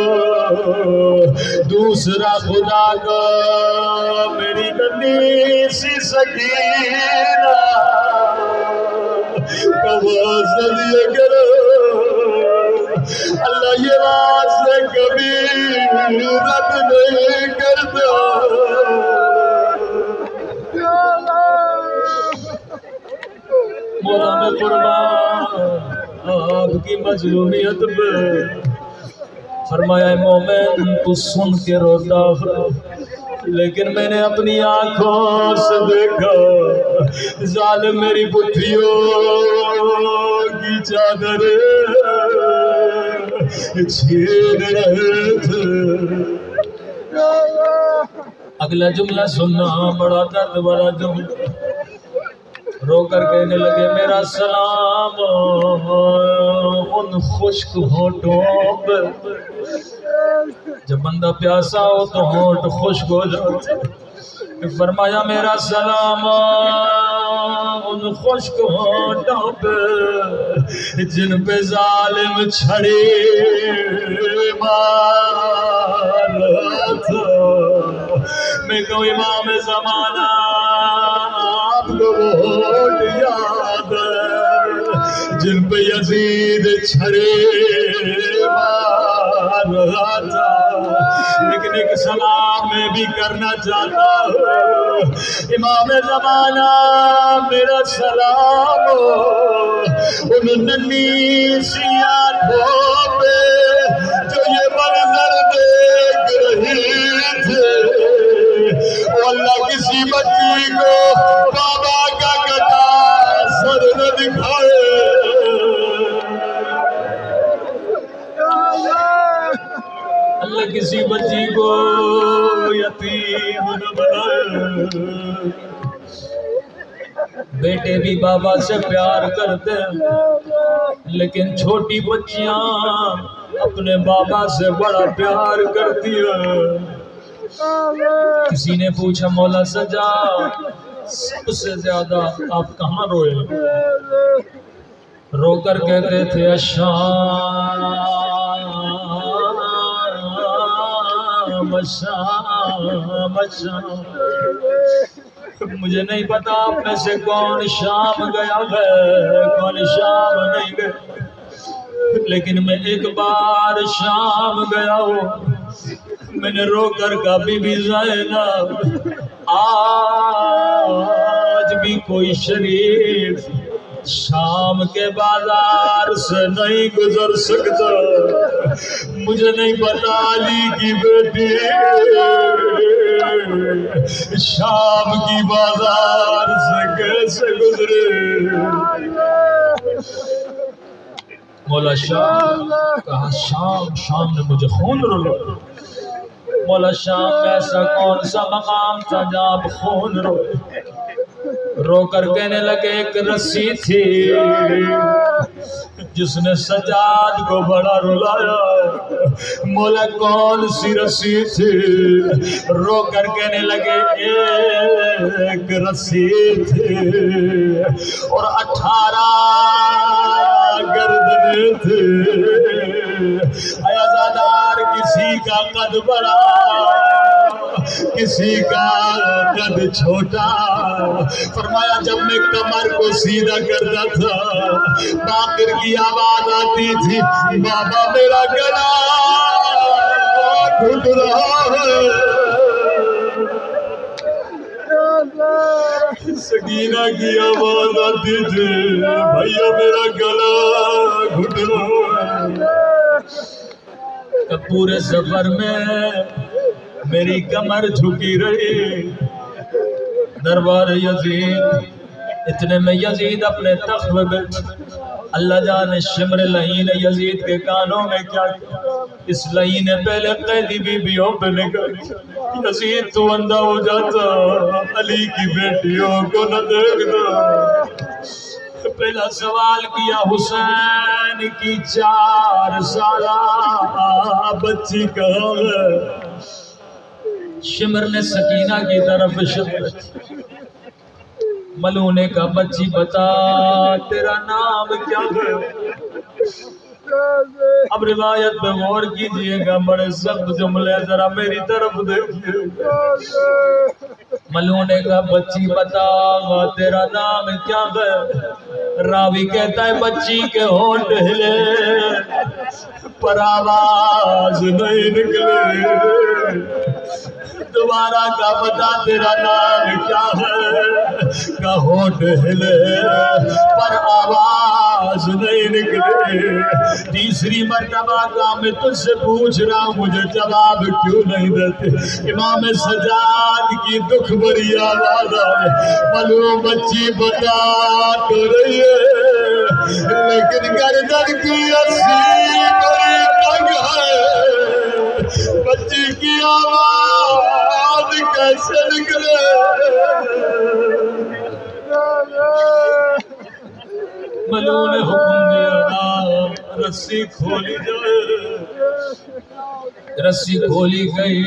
دوسرا خدا کو میری ننھی سی سکینہ کا واسطہ دیا کرو۔ اللہ یہ واسطے کبھی رد نہیں کرتا۔ مولا میں قربان آپ کی مظلومیت پہ، فرمایا مومن تو سن کے روتا لیکن میں نے اپنی آنکھوں سے دیکھا ظالم میری پتھریوں کی چادر چھین رہے تھے۔ اگلا جملہ سننا بڑا درد والا جملہ، رو کر کہنے لگے میرا سلام ان خشک ہونٹوں پر، جب بندہ پیاسا ہو تو ہونٹ خشک ہو جاتے، فرمایا میرا سلام ان خشک ہونٹوں پہ جن پہ ظالم چھڑی مار تھا۔ میں کہوں امام زمانہ آپ کو ووٹ یاد ہے جن پہ یزید چھڑی مار رہا تھا، لیکن ایک سلام میں بھی کرنا چاہتا ہوں امام زمانہ میرا سلام ان ننھی سی آنکھوں پہ جو یہ منظر دیکھ رہی تھے، وہ اللہ کسی بچی کو بابا کا کٹا سر نہ دکھائے، اللہ کسی بچی کو یتیم نہ بنائے۔ بیٹے بھی بابا سے پیار کرتے ہیں، لیکن چھوٹی بچیاں اپنے بابا سے بڑا پیار کرتی ہیں۔ کسی نے پوچھا مولا سجاد سب سے زیادہ آپ کہاں روئے؟ رو کر کہتے تھے الشام الشام الشام۔ مجھے نہیں پتا آپ میں سے کون شام گیا ہے کون شام نہیں گیا، لیکن میں ایک بار شام گیا ہوں، میں نے رو کر کہا بی بی زینب آج بھی کوئی شریف شام کے بازار سے نہیں گزر سکتا، مجھے نہیں پتا علی کی بیٹی شام کی بازار سے کیسے گزرے۔ مولا شام کہا شام نے مجھے خون رلا۔ مولا شام میں ایسا کون سا مقام تھا جہاں آپ خون روئے؟ رو کر کہنے لگے ایک رسی تھی جس نے سجاد کو بڑا رلایا۔ مولا کون سی رسی تھی؟ رو کر کہنے لگے ایک رسی تھی اور 18 گردنیں تھی۔ عزادار کسی کا قد بڑا کسی کا قد چھوٹا، فرمایا جب میں کمر کو سیدھا کرتا تھا باقر کی آواز آتی تھی بابا میرا گلا گھٹ رہا ہے۔ سکینہ کی آواز آتی تھی بھیا میرا گلا گھٹ رہا ہے۔ پورے سفر میں میری کمر جھکی رہی، دربار یزید، اتنے میں یزید اپنے تخت میں بیٹھ، اللہ جانے شمر لعین یزید کے کانوں میں کیا کیا۔ اس لعین نے پہلے قیدی بیویوں پہ نکل، یزید تو اندھا ہو جاتا علی کی بیٹیوں کو نہ دیکھتا۔ پہلا سوال کیا حسین کی 4 سالہ بچی کہاں ہے؟ شمر نے سکینہ کی طرف اشارہ، ملوں نے کہا بچی بتا تیرا نام کیا ہے؟ اب روایت میں غور کیجئے گا، بڑے سخت جملے، ذرا میری طرف دیکھیے۔ ملوں نے کہا بچی بتا تیرا نام کیا ہے؟ راوی کہتا ہے بچی کے ہونٹ ہلے پر آواز نہیں نکلے۔ دوبارہ کا بتا تیرا نام کیا ہے؟ کا ہونٹ ہلے پر آواز نہیں نکلے۔ تیسری مرتبہ کا میں تجھ سے پوچھ رہا ہوں مجھے جواب کیوں نہیں دیتے؟ امام سجاد کی دکھ بھری آواز آئے، معلوم بچی بتا تو رہی ہے لیکن گردن کی رسی بڑی تنگ ہے۔ بچی کی آواز کیسے ملو نے حکم دیا رسی کھولی جائے، رسی کھولی گئی،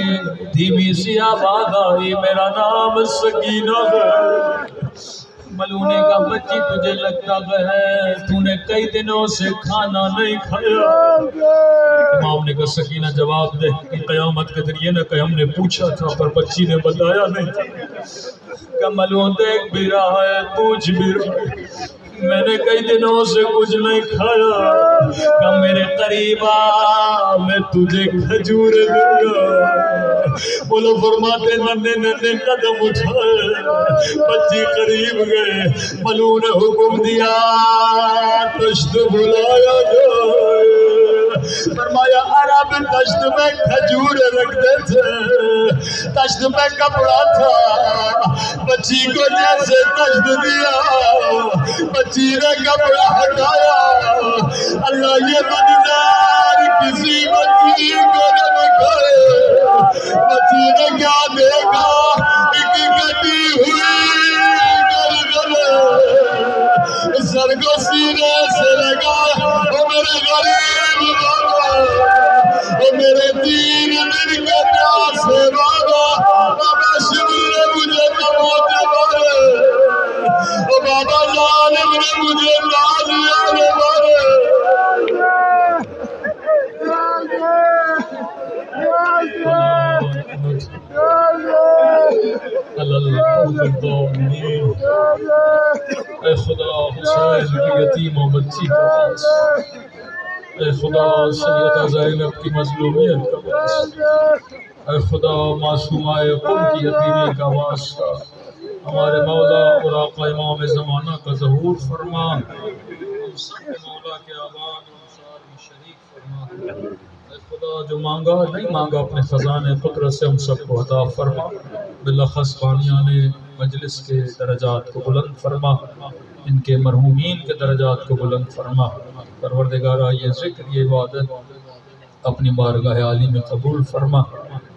دھیمی سی آواز آئی میرا نام سکینہ ہے۔ ملونے کا بچی تجھے لگتا ہے تو نے کئی دنوں سے کھانا نہیں کھایا۔ امام نے کہا سکینہ جواب دے کہ قیامت کے دن یہ نہ کہ ہم نے پوچھا تھا پر بچی نے بتایا نہیں۔ کہ ملون دیکھ بھی رہا ہے پوچھ بھی رہا ہے، میں نے کئی دنوں سے کچھ نہیں کھایا، کہ میرے قریب آ میں تجھے کھجور دوں گا۔ بولو فرماتے ننے ننے قدم اٹھائے، بچی قریب گئے، ملو نے حکم دیا تشت بلایا جائے۔ فرمایا عرب تشت میں کھجور رکھتے تھے، تشت میں کپڑا تھا، بچی کو جیسے تشت دیا بچی نے کپڑا ہٹایا۔ اللہ یہ منظر کسی بچی کو نہ دکھائے، بچی نے کیا دیکھا ایک کٹی ہوئی گردن، سر کو سینے سے لگا، وہ میرے غریب بابا، وہ میرے 3 دن کے پیاسے بابا، بابا شبر نے مجھے کموتے مارے، وہ بابا ظالم نے مجھے نازیانے مارے۔ اے خدا حسین کی یتیم و بچی کا باعث، اے خدا سیدہ زینب کی مظلومیت کا باعث، اے خدا معصومہ قم کی یتیمی کا واسطہ ہمارے مولا اور آقا امام زمانہ کا ظہور فرما، ہم سب کے مولا کے آباد و انصار میں شریک فرما۔ اے خدا جو مانگا نہیں مانگا اپنے خزانے قدرت سے ہم سب کو عطا فرما، بالاخص بانیان مجلس کے درجات کو بلند فرما، ان کے مرحومین کے درجات کو بلند فرما۔ پروردگارہ یہ ذکر یہ عبادت اپنی بارگاہ عالی میں قبول فرما،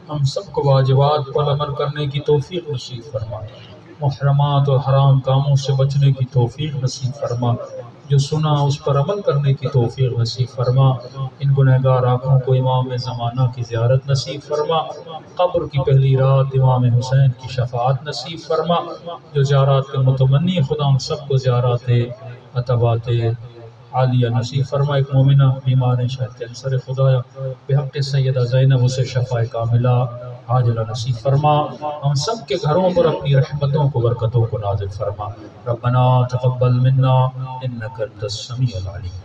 ہم سب کو واجبات پر عمل کرنے کی توفیق نصیب فرما، محرمات اور حرام کاموں سے بچنے کی توفیق نصیب فرما، جو سنا اس پر عمل کرنے کی توفیق نصیب فرما۔ ان گنہگار آنکھوں کو امام زمانہ کی زیارت نصیب فرما، قبر کی پہلی رات امام حسین کی شفاعت نصیب فرما، جو زیارات کے متمنی خدا ہم سب کو زیارات عتبات عالیہ نصیب فرما۔ ایک مومنہ بیمار شاید کینسر خدایا بحق سیدہ زینب اسے شفاء کاملہ عاجلہ نصیب فرما، ہم سب کے گھروں پر اپنی رحمتوں کو برکتوں کو نازل فرما۔ ربنا تقبل منا انک انت السمیع العلیم۔